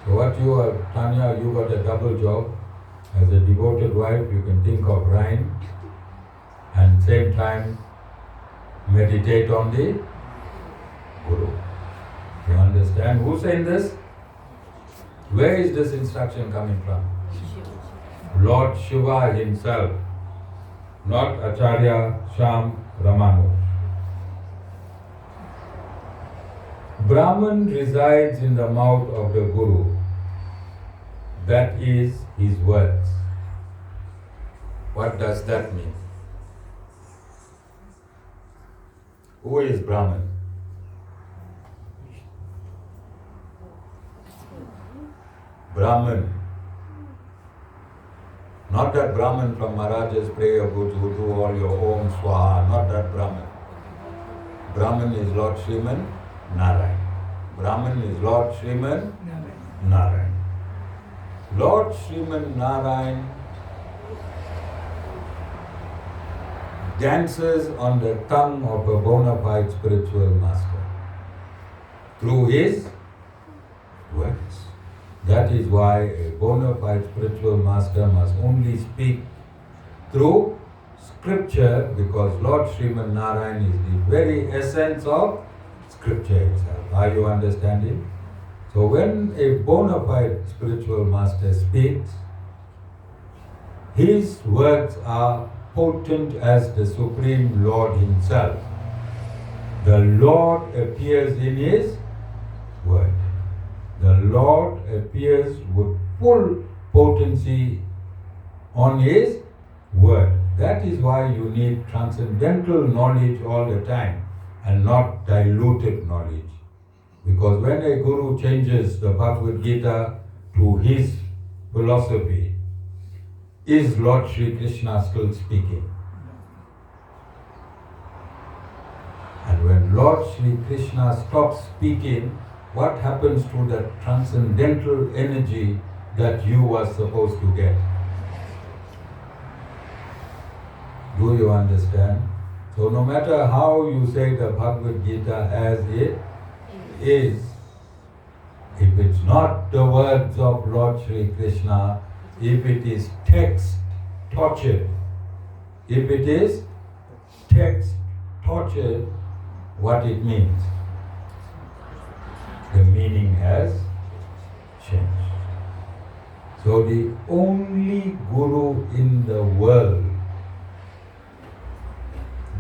So what you are, Tanya, you got a double job. As a devoted wife, you can think of Ryan and same time meditate on the Guru. You understand? Who's saying this? Where is this instruction coming from? Lord Shiva himself, not Acharya Sham Ramanu. Brahman resides in the mouth of the Guru. That is his words. What does that mean? Who is Brahman? Brahman. Not that Brahman from Maharaj's prayer who do all your Om Swaha, not that Brahman. Brahman is Lord Sriman Narayan. Brahman is Lord Sriman Narayan. Lord Sriman Narayan dances on the tongue of a bona fide spiritual master through his words. That is why a bona fide spiritual master must only speak through scripture, because Lord Sriman Narayan is the very essence of scripture itself. Are you understanding? So when a bona fide spiritual master speaks, his words are potent as the Supreme Lord himself. The Lord appears in his word. The Lord appears with full potency on his word. That is why you need transcendental knowledge all the time and not diluted knowledge. Because when a guru changes the Bhagavad Gita to his philosophy, is Lord Sri Krishna still speaking? And when Lord Sri Krishna stops speaking, what happens to the transcendental energy that you were supposed to get? Do you understand? So no matter how you say the Bhagavad Gita as it is, if it's not the words of Lord Sri Krishna, if it is text tortured, if it is text tortured, what it means? The meaning has changed. So the only guru in the world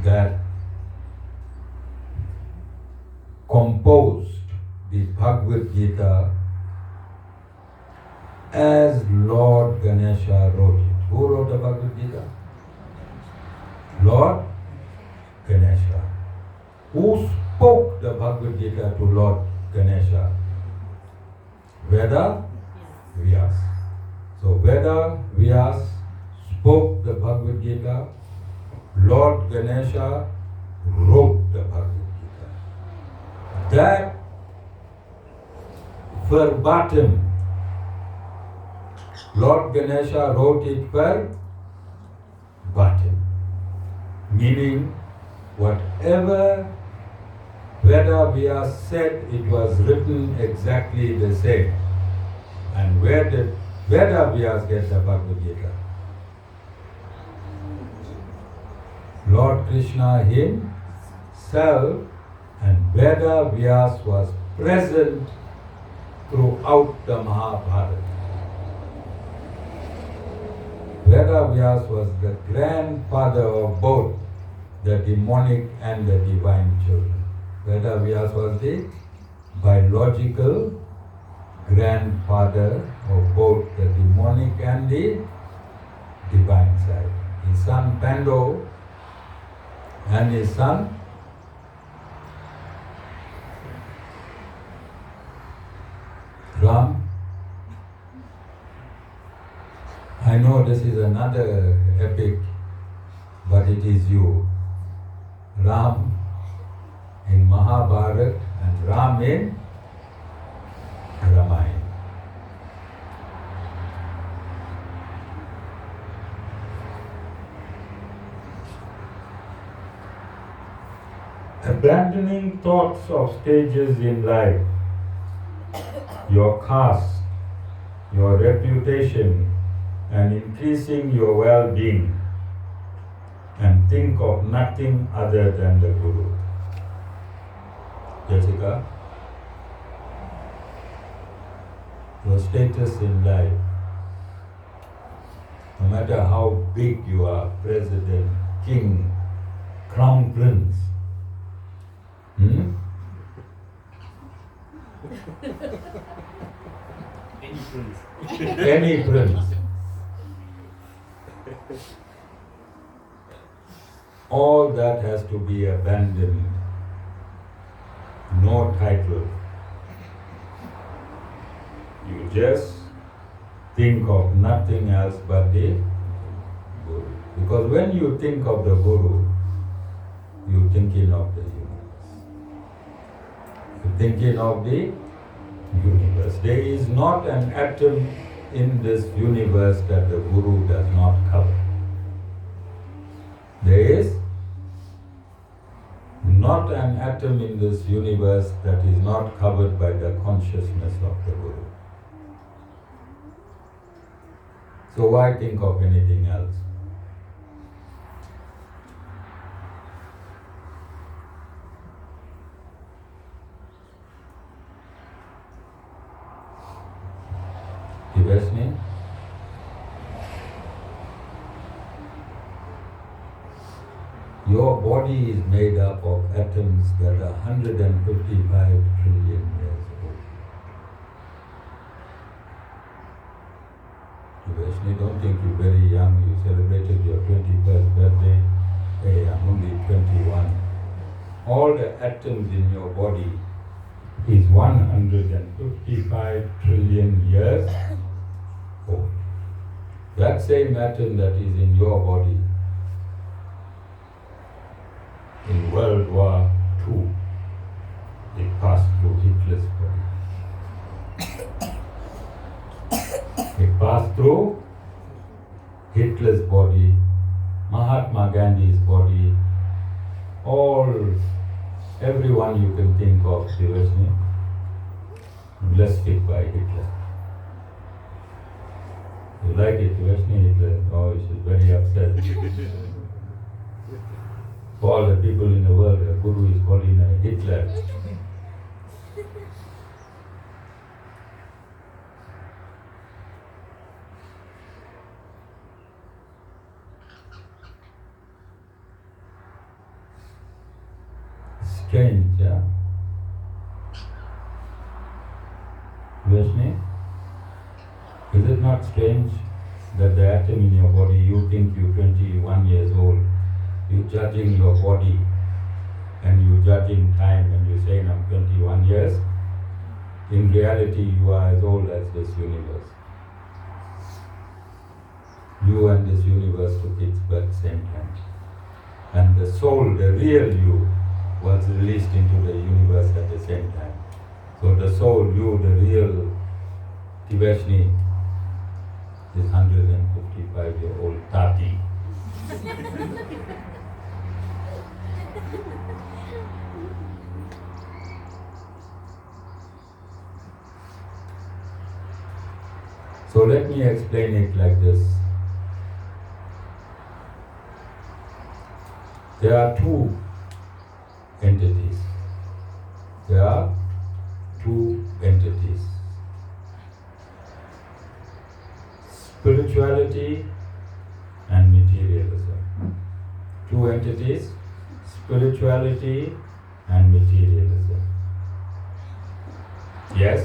that composed the Bhagavad Gita as Lord Ganesha wrote it. Who wrote the Bhagavad Gita? Lord Ganesha. Who spoke the Bhagavad Gita to Lord Ganesha? Veda Vyas. So Veda Vyas spoke the Bhagavad Gita. Lord Ganesha wrote the Bhagavad Gita. That verbatim, Lord Ganesha wrote it verbatim, meaning whatever Veda Vyas said, it was written exactly the same. And where did Veda Vyas get the Bhagavad Gita? Lord Krishna himself, and Veda Vyas was present throughout the Mahabharata. Veda Vyas was the grandfather of both the demonic and the divine children. Veda Vyas was the biological grandfather of both the demonic and the divine side. His son Pando and his son Ram. I know this is another epic, but it is you. Ram in Mahabharata and Ram in Ramayana. Abandoning thoughts of stages in life, your caste, your reputation, and increasing your well-being, and think of nothing other than the Guru. Jessica, your status in life, no matter how big you are, president, king, crown prince, any prince, all that has to be abandoned. No title. You just think of nothing else but the Guru. Because when you think of the Guru, you're thinking of the universe. You're thinking of the universe. There is not an atom in this universe that the Guru does not cover. There is not an atom in this universe that is not covered by the consciousness of the Guru. So why think of anything else? Devashni? Your body is made up of atoms that are 155 trillion years old. Devashni, don't think you're very young. You celebrated your 21st birthday. Hey, I'm only 21. All the atoms in your body is 155 trillion years old. That same atom that is in your body in World War II, it passed through Hitler's body. It passed through Hitler's body, Mahatma Gandhi's body, everyone you can think of, Devashni, blessed by Hitler. You like it, Devashni, Hitler? Oh, she's very upset. All the people in the world, the Guru is calling her Hitler. Strange, yeah? Vishnu, is it not strange that the atom in your body, you think you're 21 years old, you're judging your body and you're judging time and you're saying I'm 21 years? In reality, you are as old as this universe. You and this universe took its birth same time. And the soul, the real you, was released into the universe at the same time. So the soul, you, the real Devashni, is 155-year-old Tati. So let me explain it like this. There are two entities. There are two entities. Spirituality and materialism. Two entities, spirituality and materialism. Yes?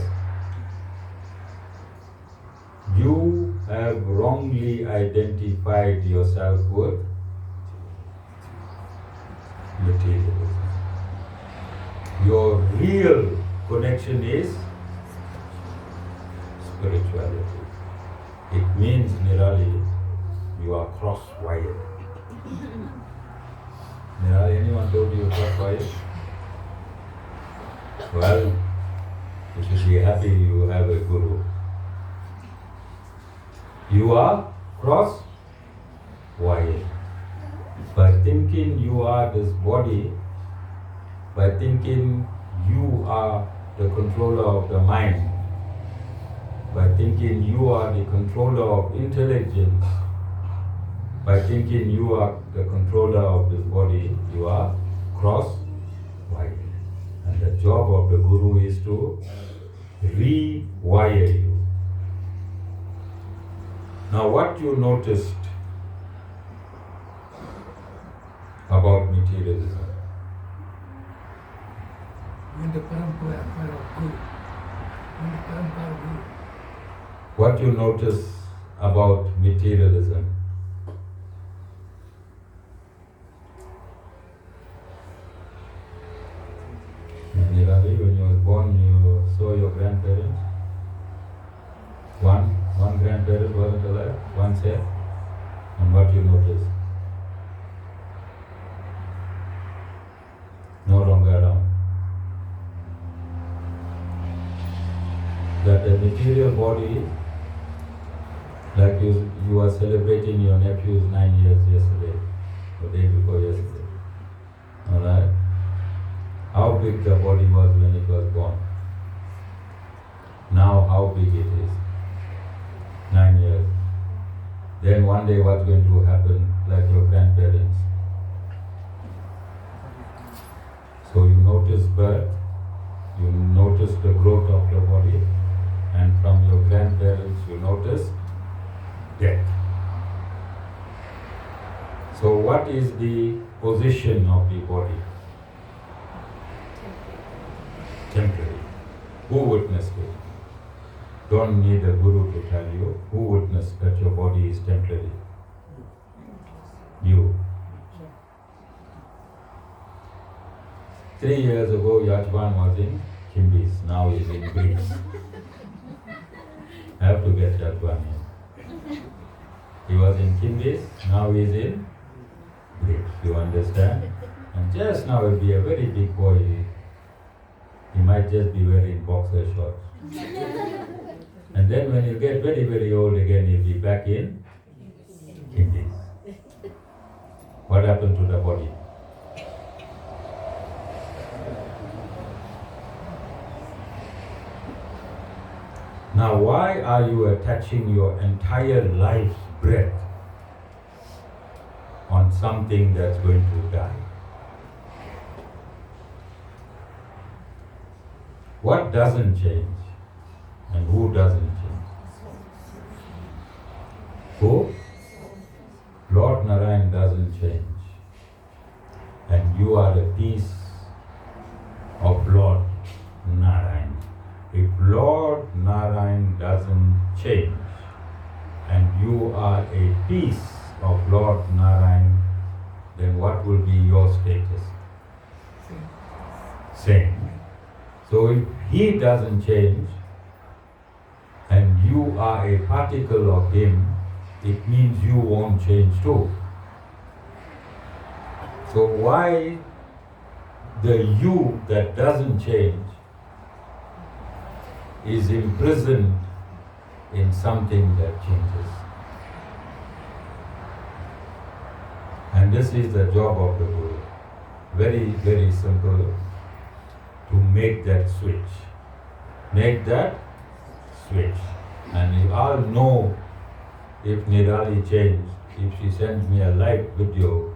You have wrongly identified yourself with materialism. Your real connection is spirituality. It means, Nirali, you are cross-wired. Nirali, anyone told you cross-wired? Well, you should be happy you have a guru. You are cross-wired. By thinking you are this body, by thinking you are the controller of the mind, by thinking you are the controller of intelligence, by thinking you are the controller of this body, you are cross-wired. And the job of the Guru is to rewire you. Now what you noticed about materialism? What you notice about materialism? Nirali, when you were born, you saw your grandparents? One grandparent wasn't alive, one said. And what you noticed? No longer around. That the material body, like you are celebrating your nephew's 9 years yesterday, or day before yesterday. Alright? How big the body was when it was born. Now how big it is. 9 years. then one day what's going to happen, like your grandparents? So you notice birth, you notice the growth of your body, and from your grandparents you notice death. So what is the position of the body? Temporary. Who witnessed it? Don't need a guru to tell you. Who witnessed that your body is temporary? You. 3 years ago, Yajvan was in Kimbis, now he's in Greece. I have to get Yajvan in. He was in Kimbis, now he's in Greece. You understand? And just now he'll be a very big boy. He might just be wearing boxer shorts. And then when you get very, very old again, he'll be back in Kimbis. What happened to the body? Now, why are you attaching your entire life's breath on something that's going to die? What doesn't change and who doesn't change? Who? Lord Narayan doesn't change. And you are a piece of Lord Narayan. If Lord Narayan doesn't change and you are a piece of Lord Narayan, then what will be your status? Same. So if he doesn't change and you are a particle of him, it means you won't change too. So why the you that doesn't change is imprisoned in something that changes? And this is the job of the Guru. Very, very simple, to make that switch. Make that switch. And you all know if Nirali changed, if she sends me a live video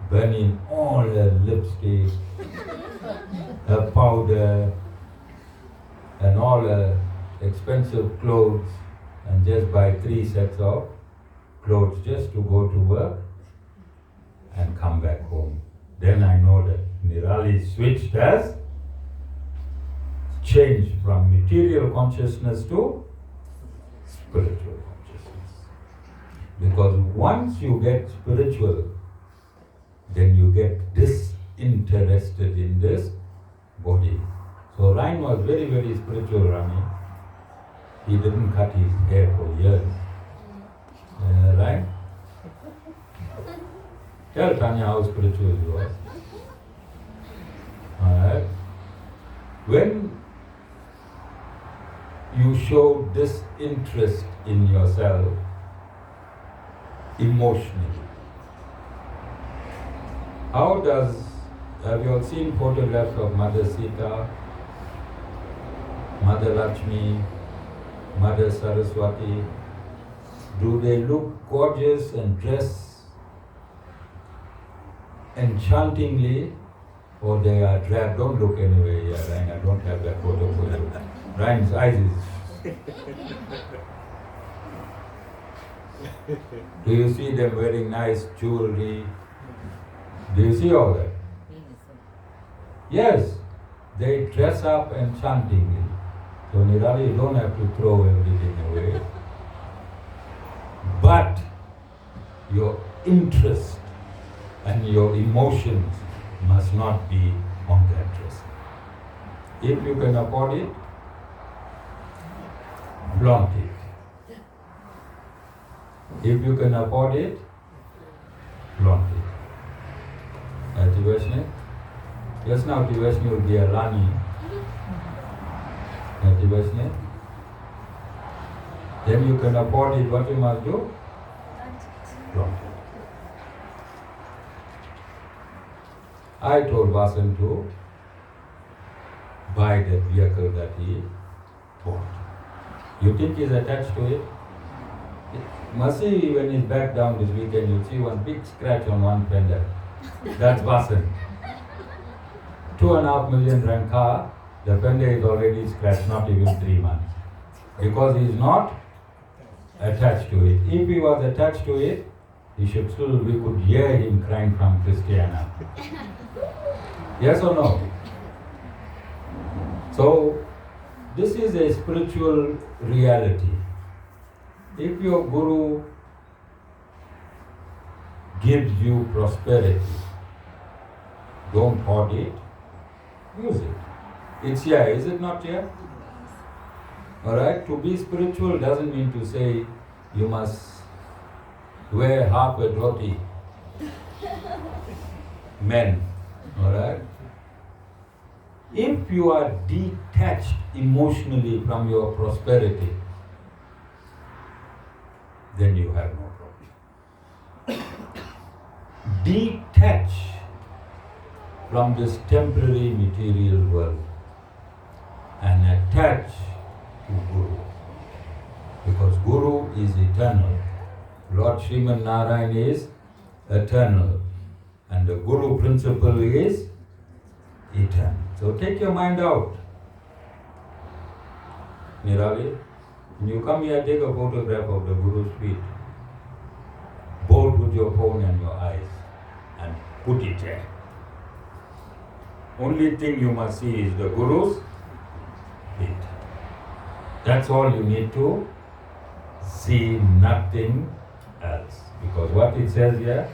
burning all her lipstick, her powder, and all her expensive clothes, and just buy 3 sets of clothes just to go to work and come back home. Then I know that Nirali switched has changed from material consciousness to spiritual consciousness. Because once you get spiritual, then you get disinterested in this body. So Ryan was very, very spiritual, Rami. He didn't cut his hair for years. Right? Tell Tanya how spiritual he was. Alright? When you show disinterest in yourself emotionally, have you all seen photographs of Mother Sita, Mother Lakshmi, Mother Saraswati? Do they look gorgeous and dressed enchantingly, or they are drab? Don't look anyway, Ryan, I don't have that photo for you. Ryan's eyes is... Do you see them wearing nice jewelry? Do you see all that? Yes, they dress up enchantingly. So Nirali, you don't have to throw everything away. But your interest and your emotions must not be on that dress. If you can afford it, flaunt it. If you can afford it, flaunt it. Tivashne? Just now Tivashne would be a Lani. Tivashne? Then you can afford it, what you must do? Flaunt it. I told Vasan to buy that vehicle that he bought. You think he's attached to it? Must see when he's back down this weekend, you'll see one big scratch on one fender. That's Vasan. 2.5 million rand car, the fender is already scratched, not even 3 months. Because he is not attached to it. If he was attached to it, we could hear him crying from Christiana. Yes or no? So, this is a spiritual reality. If your guru gives you prosperity, don't hoard it, use it. It's here, is it not here? Alright, to be spiritual doesn't mean to say you must wear half a dhoti. Men, alright? If you are detached emotionally from your prosperity, then you have no problem. Detach from this temporary material world and attach to Guru. Because Guru is eternal. Lord Sriman Narayan is eternal. And the Guru principle is eternal. So take your mind out. Nirali, when you come here, take a photograph of the Guru's feet. Both with your phone and your eyes. And put it there. Only thing you must see is the Guru's feet. That's all you need to see, nothing else. Because what it says here,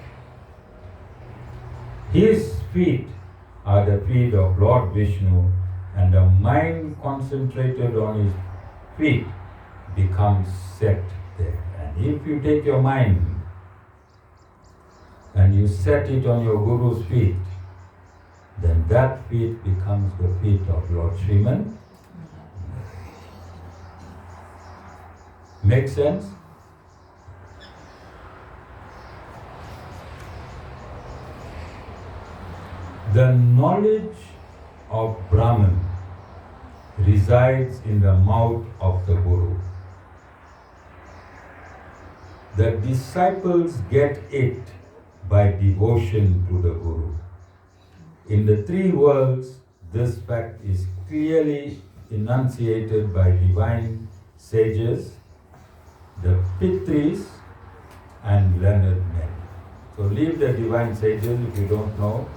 his feet are the feet of Lord Vishnu, and the mind concentrated on his feet becomes set there. And if you take your mind and you set it on your Guru's feet, then that feet becomes the feet of Lord Sriman. Make sense? The knowledge of Brahman resides in the mouth of the Guru. The disciples get it by devotion to the Guru. In the three worlds, this fact is clearly enunciated by divine sages, the Pitris, and learned men. So leave the divine sages if you don't know,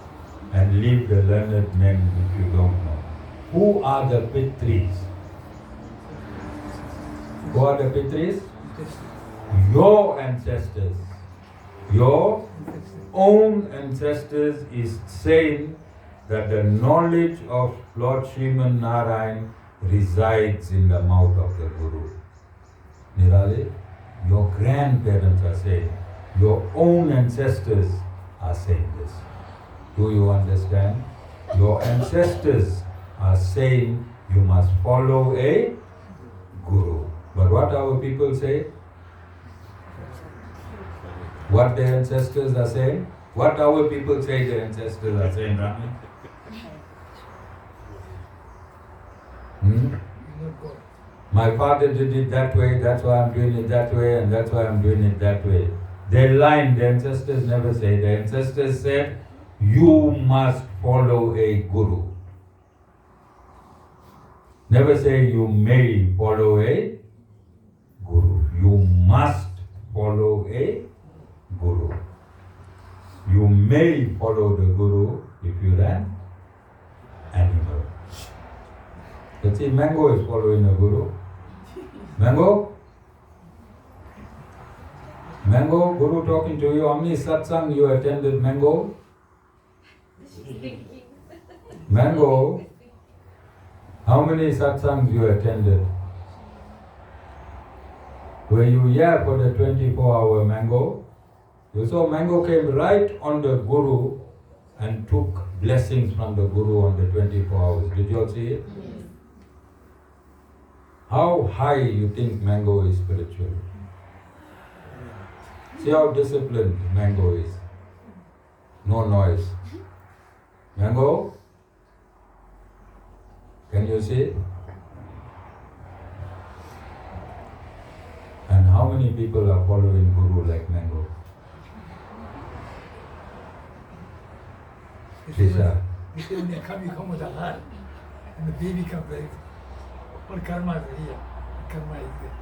and leave the learned men if you don't know. Who are the Pitris? Who are the Pitris? Your ancestors. Your own ancestors is saying that the knowledge of Lord Sriman Narayan resides in the mouth of the Guru. Nirali, your grandparents are saying, your own ancestors are saying this. Do you understand? Your ancestors are saying you must follow a Guru. But what our people say? What their ancestors are saying? What our people say their ancestors are saying, Rami? My father did it that way, that's why I'm doing it that way, and that's why I'm doing it that way. They're lying, the ancestors never say. The ancestors said, you must follow a Guru. Never say you may follow a Guru. You must follow a Guru. You may follow the Guru if you're an animal. Let's see, Mango is following a Guru. Mango? Mango, Guru talking to you. How many satsang you attended, Mango? Mango, how many satsangs you attended? Were you here for the 24-hour Mango? You saw Mango came right on the Guru and took blessings from the Guru on the 24 hours. Did you all see it? Yes. How high you think Mango is spiritual? See how disciplined Mango is. No noise. Mango? Can you see? And how many many people are following Guru like mango? Trisha. When they come, you come with a heart, and the baby comes like, what karma is here? Karma is there.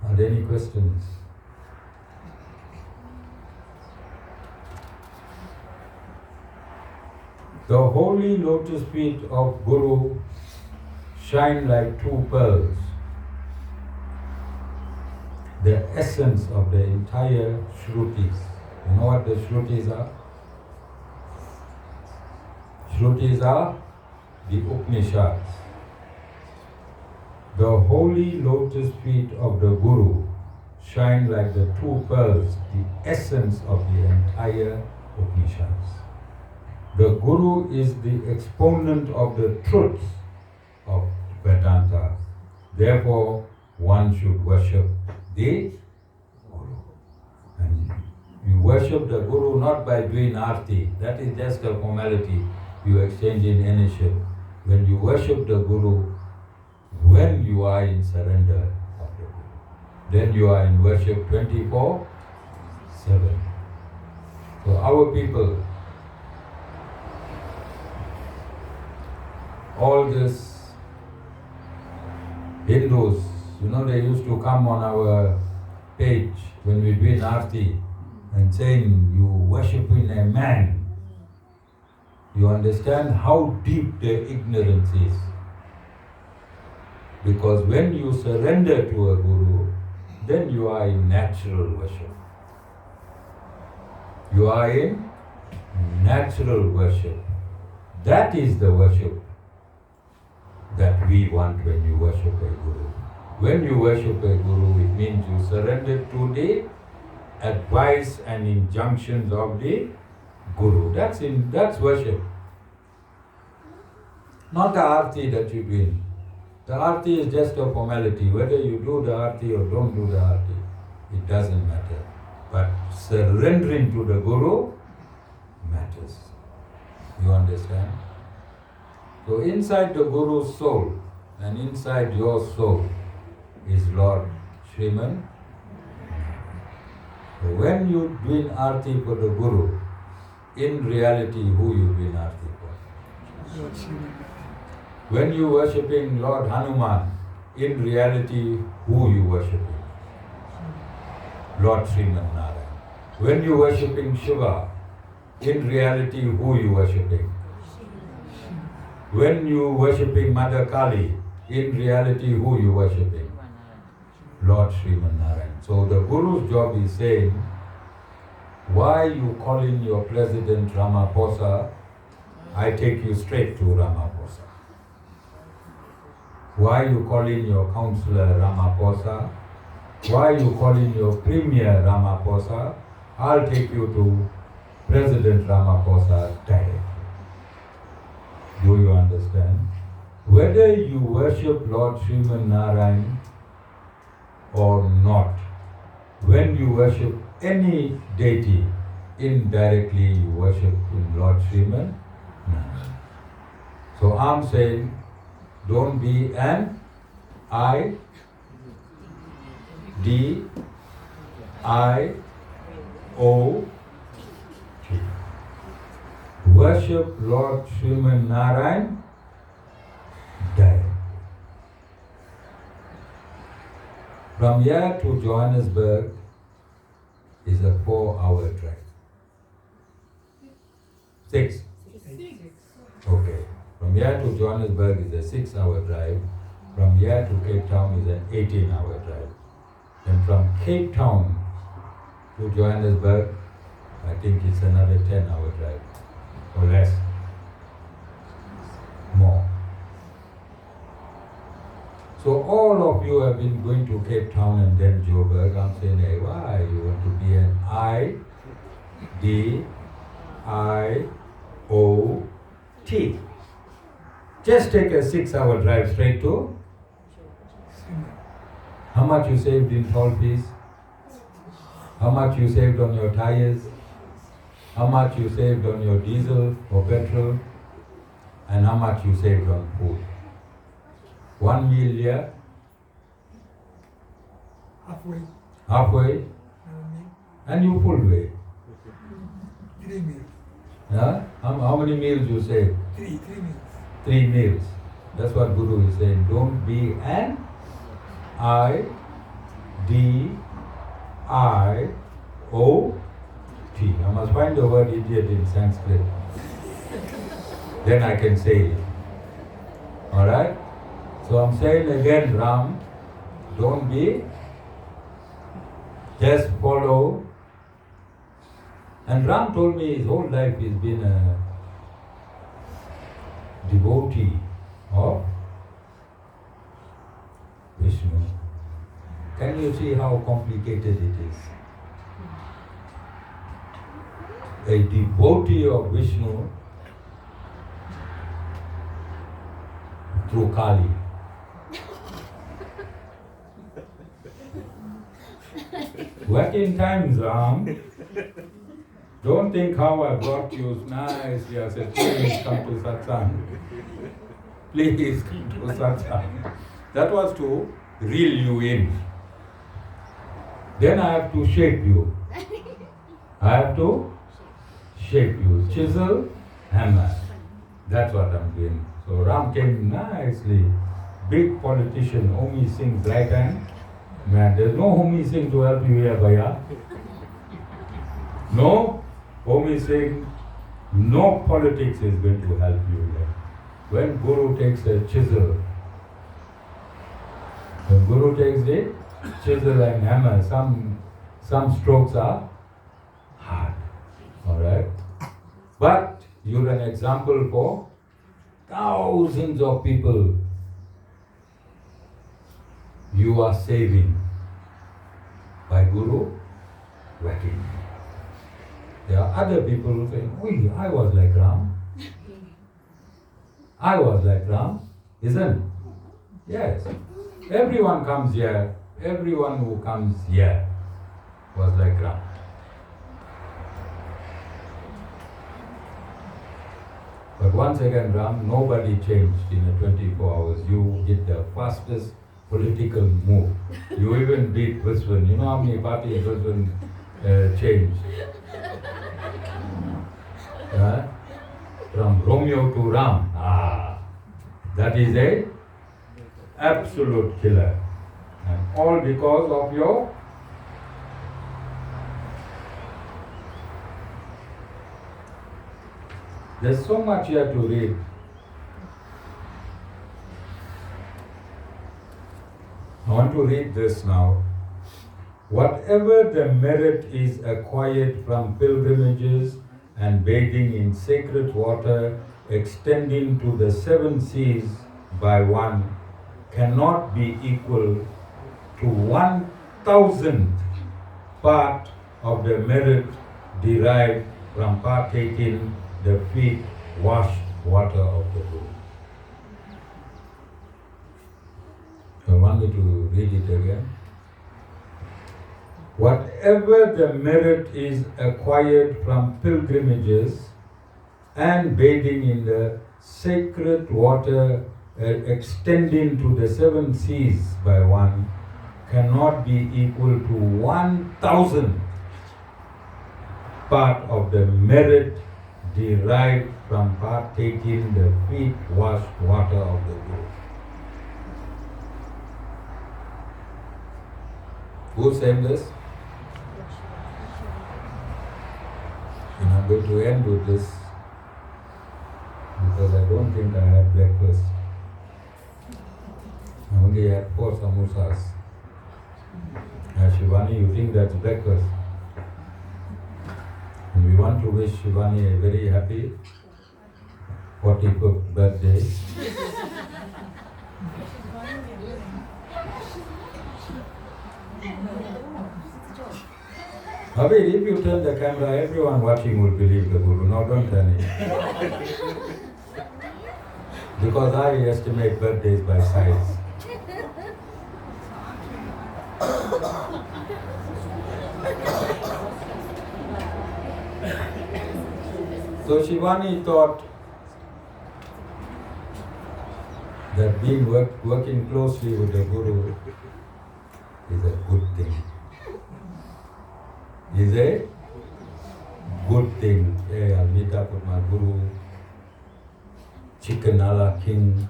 Are there any questions? The holy lotus feet of Guru shine like two pearls. The essence of the entire Shrutis. You know what the Shrutis are? Shrutis are the Upanishads. The holy lotus feet of the Guru shine like the two pearls, the essence of the entire Upanishads. The Guru is the exponent of the truth of Vedanta. Therefore, one should worship the Guru. And you worship the Guru not by doing arti. That is just a formality. You exchange in anyship. When you worship the Guru, when you are in surrender of the Guru, then you are in worship 24/7. So our people, all these Hindus, they used to come on our page when we do arti and saying, you worshiping a man. You understand how deep their ignorance is. Because when you surrender to a Guru, then you are in natural worship. You are in natural worship. That is the worship that we want when you worship a Guru. When you worship a Guru, it means you surrender to the advice and injunctions of the Guru. That's worship. Not the arti that you're doing. The arti is just a formality. Whether you do the arti or don't do the arti, it doesn't matter. But surrendering to the Guru matters. You understand? So inside the Guru's soul and inside your soul is Lord Sriman. So when you doing arti for the Guru, in reality, who you doing arti for? Lord Shiva. When you worshipping Lord Hanuman, in reality, who you worshipping? Lord Sriman Narayan. When you worshipping Shiva, in reality, who you worshipping? When you worshipping Mother Kali, in reality, who you worshipping? Lord Sriman Narayan. So the Guru's job is saying, why you calling your president Ramaphosa? I take you straight to Ramaphosa. Why you calling your counselor Ramaphosa? Why you calling your premier Ramaphosa? I'll take you to President Ramaphosa directly. Do you understand? Whether you worship Lord Sriman Narayan or not, when you worship any deity, indirectly you worship in Lord Sriman Narayan. So I'm saying, don't be an I-D-I-O-T. Worship Lord Sriman Narayan directly. From here to Johannesburg is a 4-hour drive. 6? Okay. From here to Johannesburg is a 6-hour drive. From here to Cape Town is an 18-hour drive. And from Cape Town to Johannesburg, I think it's another 10-hour drive. Or less. More. So all of you have been going to Cape Town and then Joburg. I'm saying, hey, why? You want to be an I-D-I-O-T. Just take a 6-hour drive straight to. How much you saved in toll fees? How much you saved on your tires? How much you saved on your diesel or petrol? And how much you saved on food? 1 meal here, halfway, halfway, and you full way. 3 meals. Huh? How many meals you say? 3 meals. 3 meals. That's what Guru is saying. Don't be an I-D-I-O-T. I must find the word idiot in Sanskrit. Then I can say it. Alright? So I'm saying again, Ram, don't be, just follow. And Ram told me his whole life he's been a devotee of Vishnu. Can you see how complicated it is? A devotee of Vishnu through Kali. Working times, Ram. Don't think how I brought you nicely. I said, please come to satsang. Please come to satsang. That was to reel you in. Then I have to shape you. I have to shape you. Chisel, hammer. That's what I'm doing. So Ram came nicely. Big politician, Homi Singh's right hand. Man, there's no Homi Singh to help you here, Bhaiya. No Homi Singh, no politics is going to help you here. When Guru takes a chisel, when Guru takes the chisel and hammer, some strokes are hard. Alright? But you're an example for thousands of people you are saving by Guru whacking. There are other people who say, "Oi, I was like Ram. I was like Ram." Isn't? Yes. Everyone comes here. Everyone who comes here was like Ram. But once again, Ram, nobody changed in the 24 hours. You did the fastest political move. You even beat Viswan. You know how many parties Viswan changed? From Romeo to Ram. That is a absolute killer. And all because of your there's so much here to read. I want to read this now. Whatever the merit is acquired from pilgrimages and bathing in sacred water extending to the 7 seas by one cannot be equal to 1,000th part of the merit derived from partaking the feet washed water of the Guru. I want me to read it again. Whatever the merit is acquired from pilgrimages and bathing in the sacred water extending to the 7 seas by one cannot be equal to 1,000th part of the merit derived from partaking the feet washed water of the Guru. Who said this? And I'm going to end with this because I don't think I had breakfast. I only had 4 samosas. Shivani, you think that's breakfast? And we want to wish Shivani a very happy 45th birthday. Abhi, if you turn the camera, everyone watching will believe the Guru. No, don't turn it. Because I estimate birthdays by size. So Shivani thought that being working closely with the Guru is a good thing. is a good thing. Hey, I'll meet up with my guru, Chicken Nala King.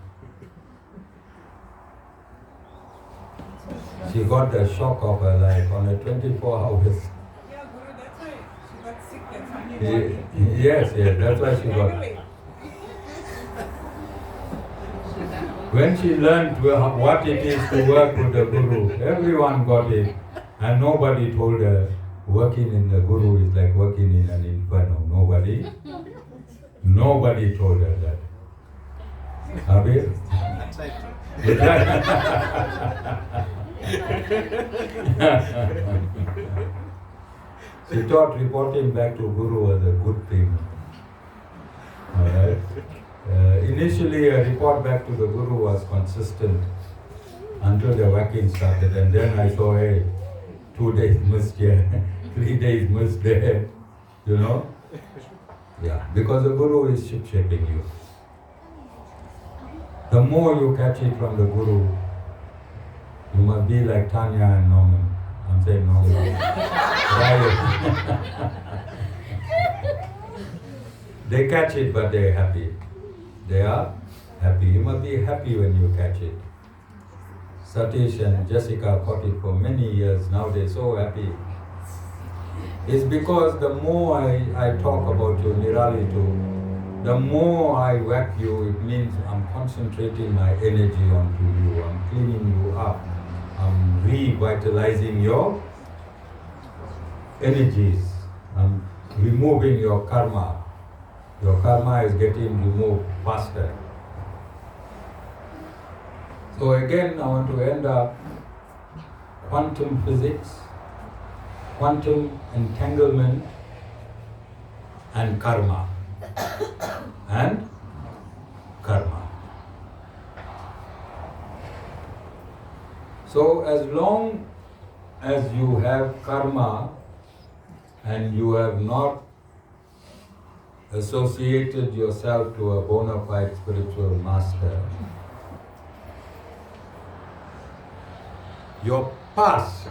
She got the shock of her life on a 24 hours. Yeah, Guru, that's why she got sick, that's why Yes, that's why she got. Anyway, When she learned what it is to work with the Guru, everyone got it. And nobody told her working in the Guru is like working in an inferno. Nobody told her that. Abir? She thought reporting back to Guru was a good thing. Alright? Initially, a report back to the Guru was consistent until the working started, and then I saw, hey, 2 days missed here, 3 days missed there, you know? Yeah, because the Guru is ship-shaping you. The more you catch it from the Guru, you must be like Tanya and Norman. I'm saying Norman. Right. They catch it, but they're happy. They are happy. You must be happy when you catch it. Satish and Jessica caught it for many years. Now they're so happy. It's because the more I talk about you, Nirali too, the more I whack you, it means I'm concentrating my energy onto you. I'm cleaning you up. I'm revitalizing your energies. I'm removing your karma. Your karma is getting removed faster. So again, I want to end up quantum physics, quantum entanglement, and karma. And karma. So as long as you have karma and you have not associated yourself to a bona fide spiritual master, your past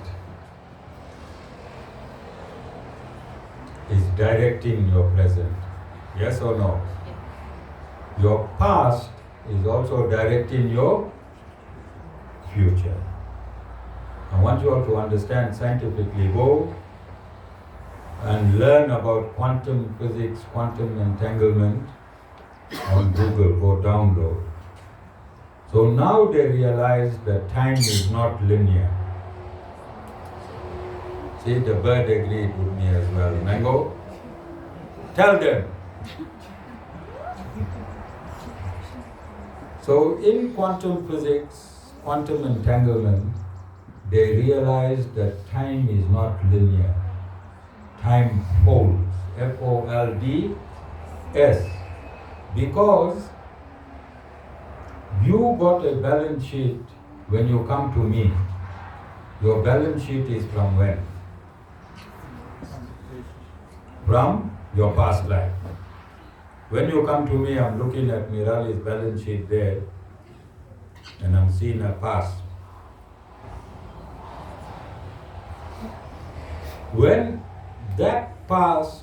is directing your present. Yes or no? Your past is also directing your future. I want you all to understand scientifically. Go and learn about quantum physics, quantum entanglement on Google. Go download. So now they realize that time is not linear. See, the bird agreed with me as well. Mango, tell them. So in quantum physics, quantum entanglement, they realize that time is not linear. Time folds, Folds, because you got a balance sheet when you come to me. Your balance sheet is from when? From your past life. When you come to me, I'm looking at Mirali's balance sheet there, and I'm seeing her past. When that past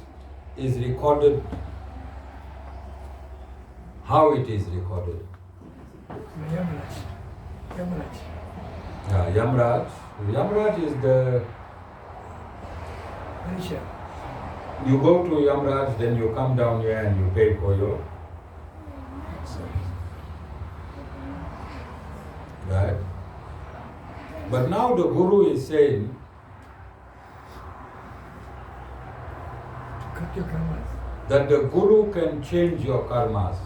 is recorded, how it is recorded? Yamraj. Yamraj. Yamraj is the... Manisha. You go to Yamraj, then you come down here and you pay for your... Right? But now the Guru is saying, Cut your karmas. that the Guru can change your karmas.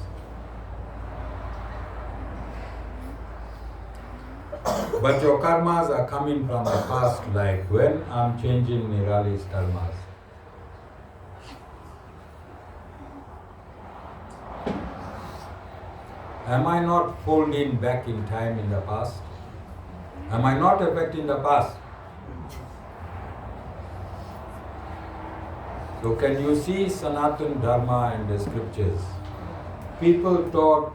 But your karmas are coming from the past, like when I'm changing Nirali's karmas. Am I not folding back in time in the past? Am I not affecting the past? So can you see Sanatana Dharma in the scriptures? People thought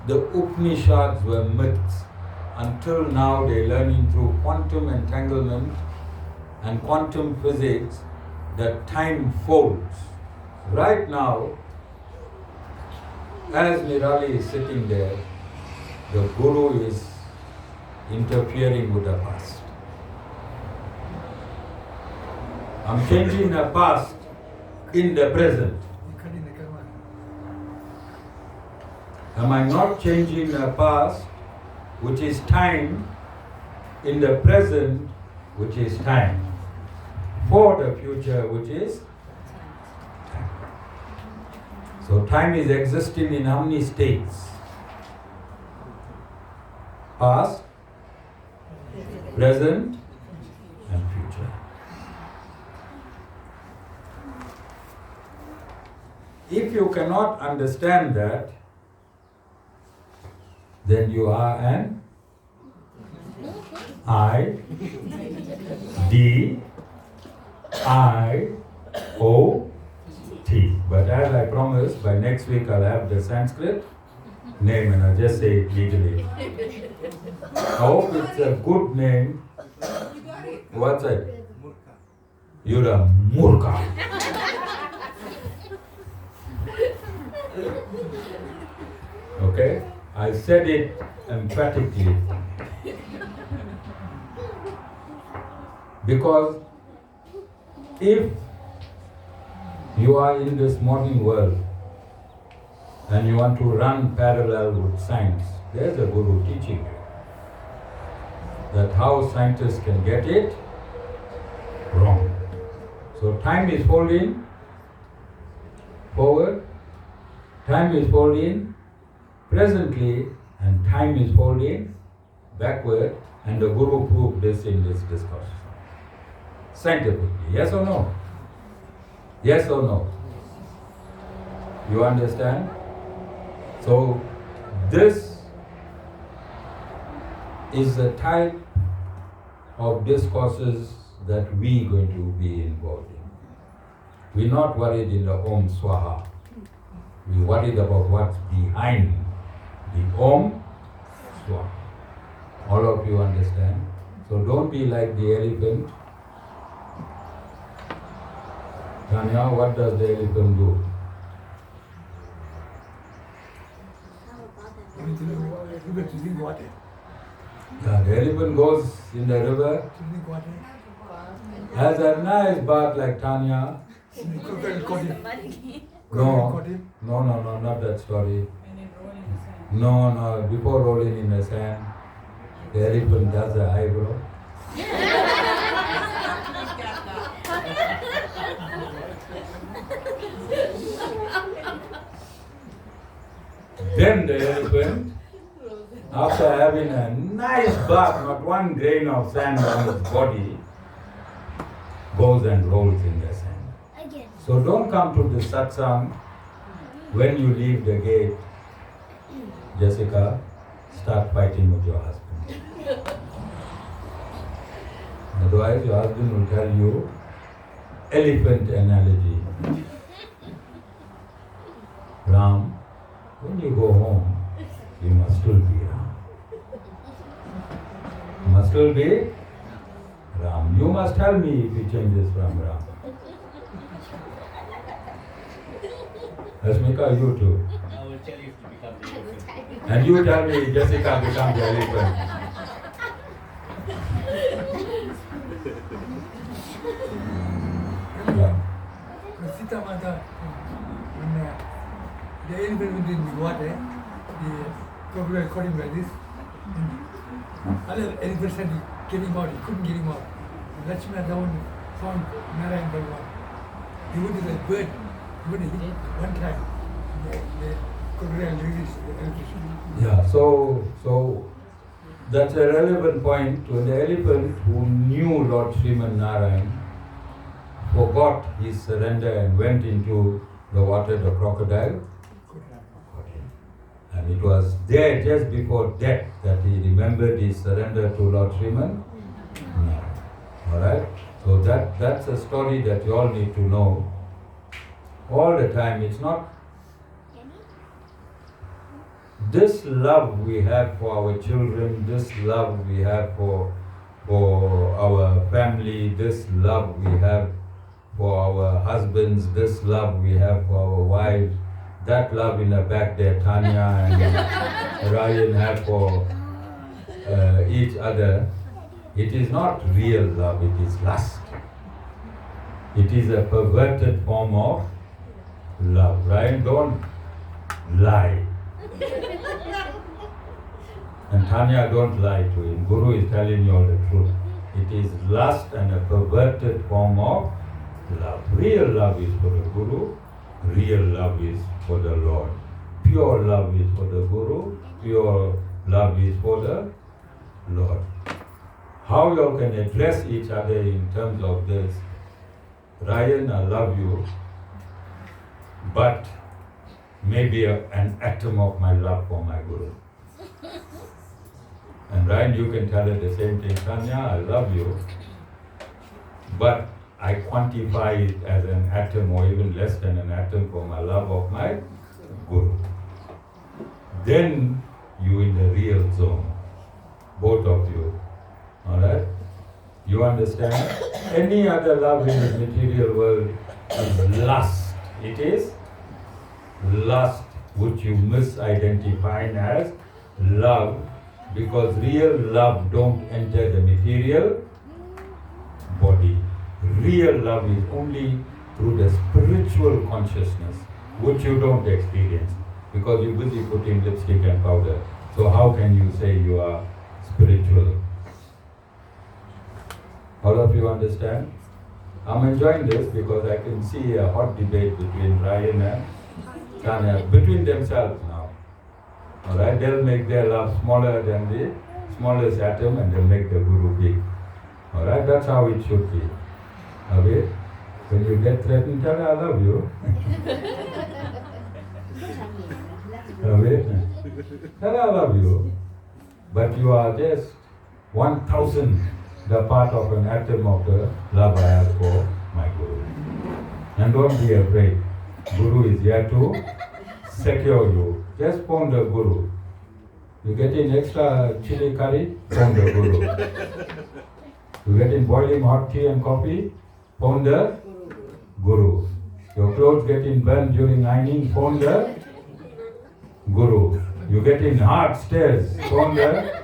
the Upanishads were myths. Until now they're learning through quantum entanglement and quantum physics that time folds. Right now, as Nirali is sitting there, the Guru is interfering with the past. I'm changing the past in the present. Am I not changing the past, which is time, in the present, which is time, for the future, which is time? So time is existing in how many states? Past, present, and future. If you cannot understand that, then you are an IDIOT. But as I promised, by next week I'll have the Sanskrit name and I'll just say it legally. I hope it's a good name. You got it. What's it? You're a Murka. Okay? I said it emphatically. Because if you are in this modern world and you want to run parallel with science, there's a guru teaching you that how scientists can get it wrong. So time is folding forward, time is folding presently, and time is folding backward, and the Guru proved this in this discourse. Scientifically, yes or no? Yes or no? You understand? So this is the type of discourses that we going to be involved in. We're not worried in the Om Swaha. We're worried about what's behind the Om Swaha. All of you understand? So don't be like the elephant. Tanya, what does the elephant do? River to drink water. Yeah, the elephant goes in the river, To drink water. has a nice bath like Tanya. Crocodile caught him. No, Caught him. no, not that story. And then roll in the sand. No, before rolling in the sand, the elephant does the eyebrow. Then the elephant, after having a nice bath, not one grain of sand on its body, goes and rolls in the sand. So don't come to the satsang when you leave the gate, Jessica, start fighting with your husband. Otherwise your husband will tell you elephant analogy. Ram, when you go home, you must still be Ram. You must still be Ram. You must tell me if he changes from Ram. Asmika, you too. I will tell you if you become the elephant. And you tell me if Jessica becomes the elephant. Yeah. Sita Mata, when the elephant went in the water, the crocodile caught him like this. And other elephants had to get him out, he couldn't get him out. And Lakshmana found Narayan Bhagavan. He went to the bird, he went to hit it one time. The crocodile released the elephant. Yeah, so that's a relevant point. When the elephant who knew Lord Sriman Narayan forgot his surrender and went into the water, the crocodile caught him. And it was there just before death that he remembered his surrender to Lord Sriman Narayan. Alright? So that's a story that you all need to know all the time. It's not this love we have for our children, this love we have for for our family, this love we have for our husbands, this love we have for our wives, that love in the back there, Tanya and Ryan have for each other. It is not real love, it is lust. It is a perverted form of love. Ryan, don't lie. And Tanya, don't lie to him. Guru is telling you all the truth. It is lust and a perverted form of love. Real love is for the Guru. Real love is for the Lord. Pure love is for the Guru. Pure love is for the Lord. How you can address each other in terms of this? Ryan, I love you, but maybe an atom of my love for my Guru. And Ryan, you can tell her the same thing. Tanya, I love you, but I quantify it as an atom or even less than an atom for my love of my Guru. Then you in the real zone, both of you. Alright? You understand? Any other love in the material world is lust. It is lust, which you misidentify as love, because real love don't enter the material body. Real love is only through the spiritual consciousness, which you don't experience, because you're busy putting lipstick and powder. So how can you say you are spiritual? All of you understand? I'm enjoying this because I can see a hot debate between Ryan and Tanya, between themselves now. Alright, they'll make their love smaller than the smallest atom and they'll make the Guru big. Alright, that's how it should be. Okay? When you get threatened, tell her I love you. Okay? Tell her I love you. But you are just 1,000 the part of an atom of the love I have for my Guru. And don't be afraid. Guru is here to secure you. Just phone the Guru. You get in extra chili curry, phone the Guru. You get in boiling hot tea and coffee, phone the Guru. Your clothes get in burned during ironing, phone the Guru. You get in hard stares, phone the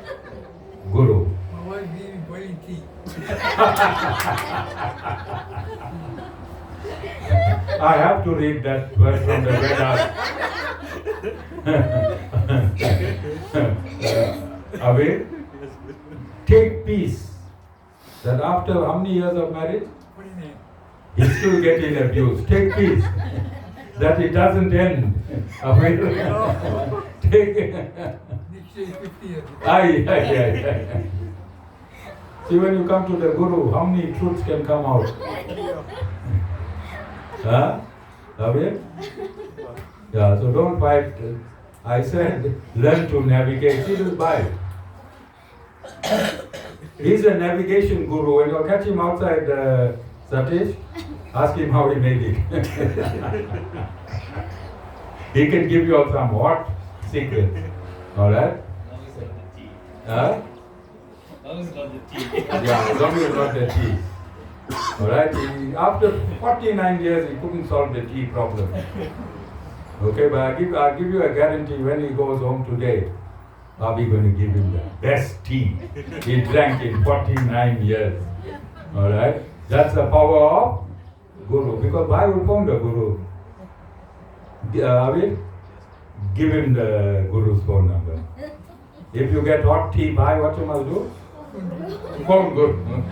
Guru. My wife gave me boiling tea. I have to read that verse from the Vedas. Abe, take peace that after how many years of marriage? 49. He's still getting abused. Take peace that it doesn't end. Abe, take Next year is 50 years. Aye. See, when you come to the Guru, how many truths can come out? Huh? Abe? Yeah, so don't fight. I said, learn to navigate. See this bike. He's a navigation guru. When you catch him outside Satish, ask him how he made it. He can give you some hot secrets. Alright? Huh? Long as it's not the tea. Yeah, as long as it's not the tea. Alright? After 49 years, he couldn't solve the tea problem. Okay, but I'll give you a guarantee when he goes home today, I'll be going to give him the best tea he drank in 49 years. Alright? That's the power of Guru. Because why would phone the Guru? Avi, give him the Guru's phone number. If you get hot tea, why what you must do? Phone Guru.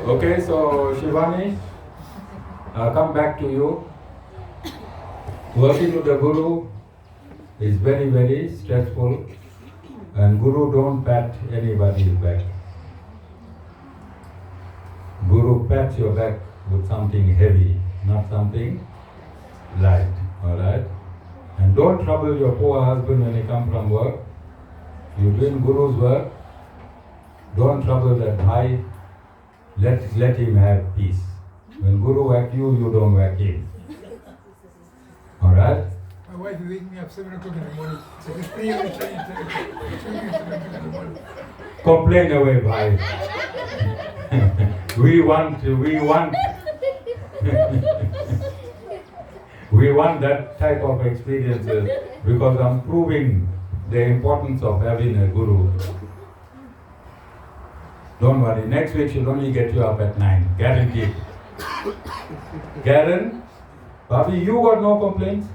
Okay, so Shivani, I'll come back to you. Working with the Guru is very, very stressful, and Guru don't pat anybody's back. Guru pats your back with something heavy, not something light, alright? And don't trouble your poor husband when he comes from work. You're doing Guru's work, don't trouble that high, let him have peace. When Guru whack you, you don't whack him. Alright? My wife will wake me up 7 o'clock in the morning. So it's 3 hours in the morning. Call Complain away, bhai. we want we want that type of experiences because I'm proving the importance of having a guru. Don't worry, next week she'll only get you up at 9, guaranteed. Karen, Bobby, you got no complaints?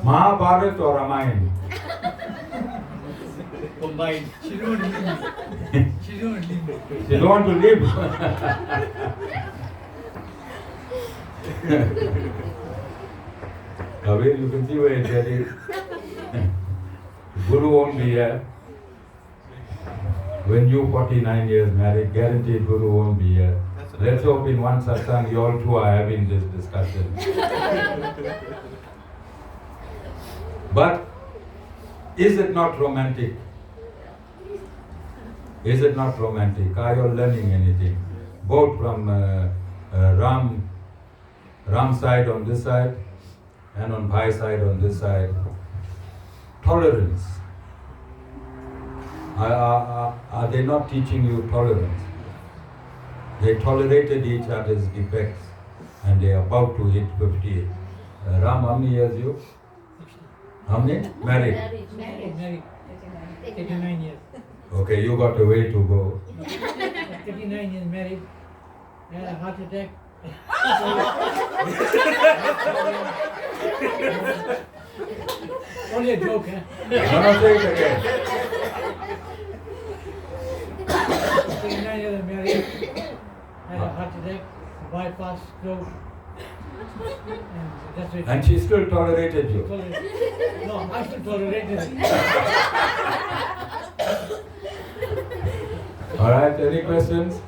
Mahabharat or Ramayana? Combined. She don't leave me. She don't leave me. They don't want to live. Away, you can see where it's headed. Guru won't be here. When you 49 years married, guaranteed Guru won't be here. Let's hope in one satsang you all two are having this discussion. But is it not romantic? Is it not romantic? Are you learning anything? Both from Ram side on this side and on Bhai side on this side. Tolerance. Are they not teaching you tolerance? They tolerated each other's defects and they are about to hit 50. Ram, how many years you? How many? Married. Married. 39 years. Okay, you got a way to go. 39 years married. I had a heart attack. Only a joke, huh? No, say it again. 39 years married. I had a heart attack, bypass, stroke. And that's it. And she still tolerated you. No, I still tolerated it. Alright, any questions?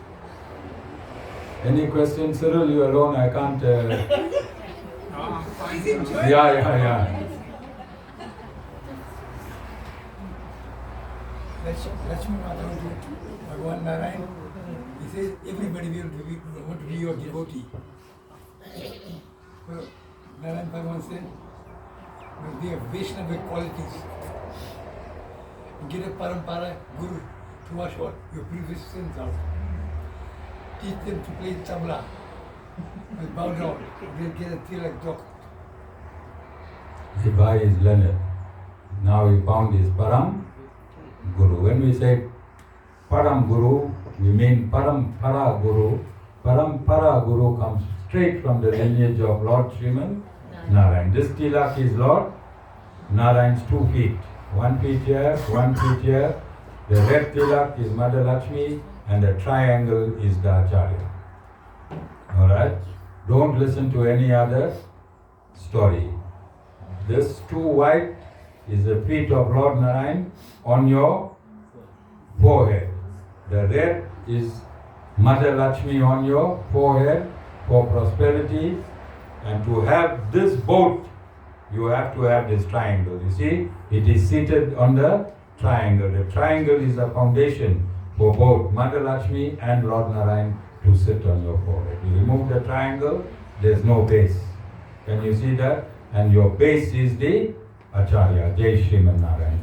Any questions? Cyril, you alone, I can't... He's enjoying Yeah. Lakshmi Mata Bhagwan Narayan, he says everybody want to be your devotee. So Narayan Bhagwan said, they have Vaishnava qualities. Get a parampara guru to wash all your previous sins out. Teach them to play tabla. With bow down, they'll get a tilak dog. The guy is learned. Now he found his Param Guru. When we say Param Guru, we mean Parampara Guru. Parampara Guru comes straight from the lineage of Lord Sriman Narayan. This tilak is Lord Narayan's 2 feet. 1 feet here, 1 feet here. The red tilak is Mother Lakshmi and the triangle is the Acharya. Alright? Don't listen to any other story. This 2 white is the feet of Lord Narayan on your forehead. The red is Mother Lakshmi on your forehead for prosperity. And to have this both, you have to have this triangle. You see, it is seated on the triangle. The triangle is the foundation for both Mother Lakshmi and Lord Narayan to sit on your forehead. You remove the triangle, there's no base. Can you see that? And your base is the Acharya, Jai Sriman Narayan.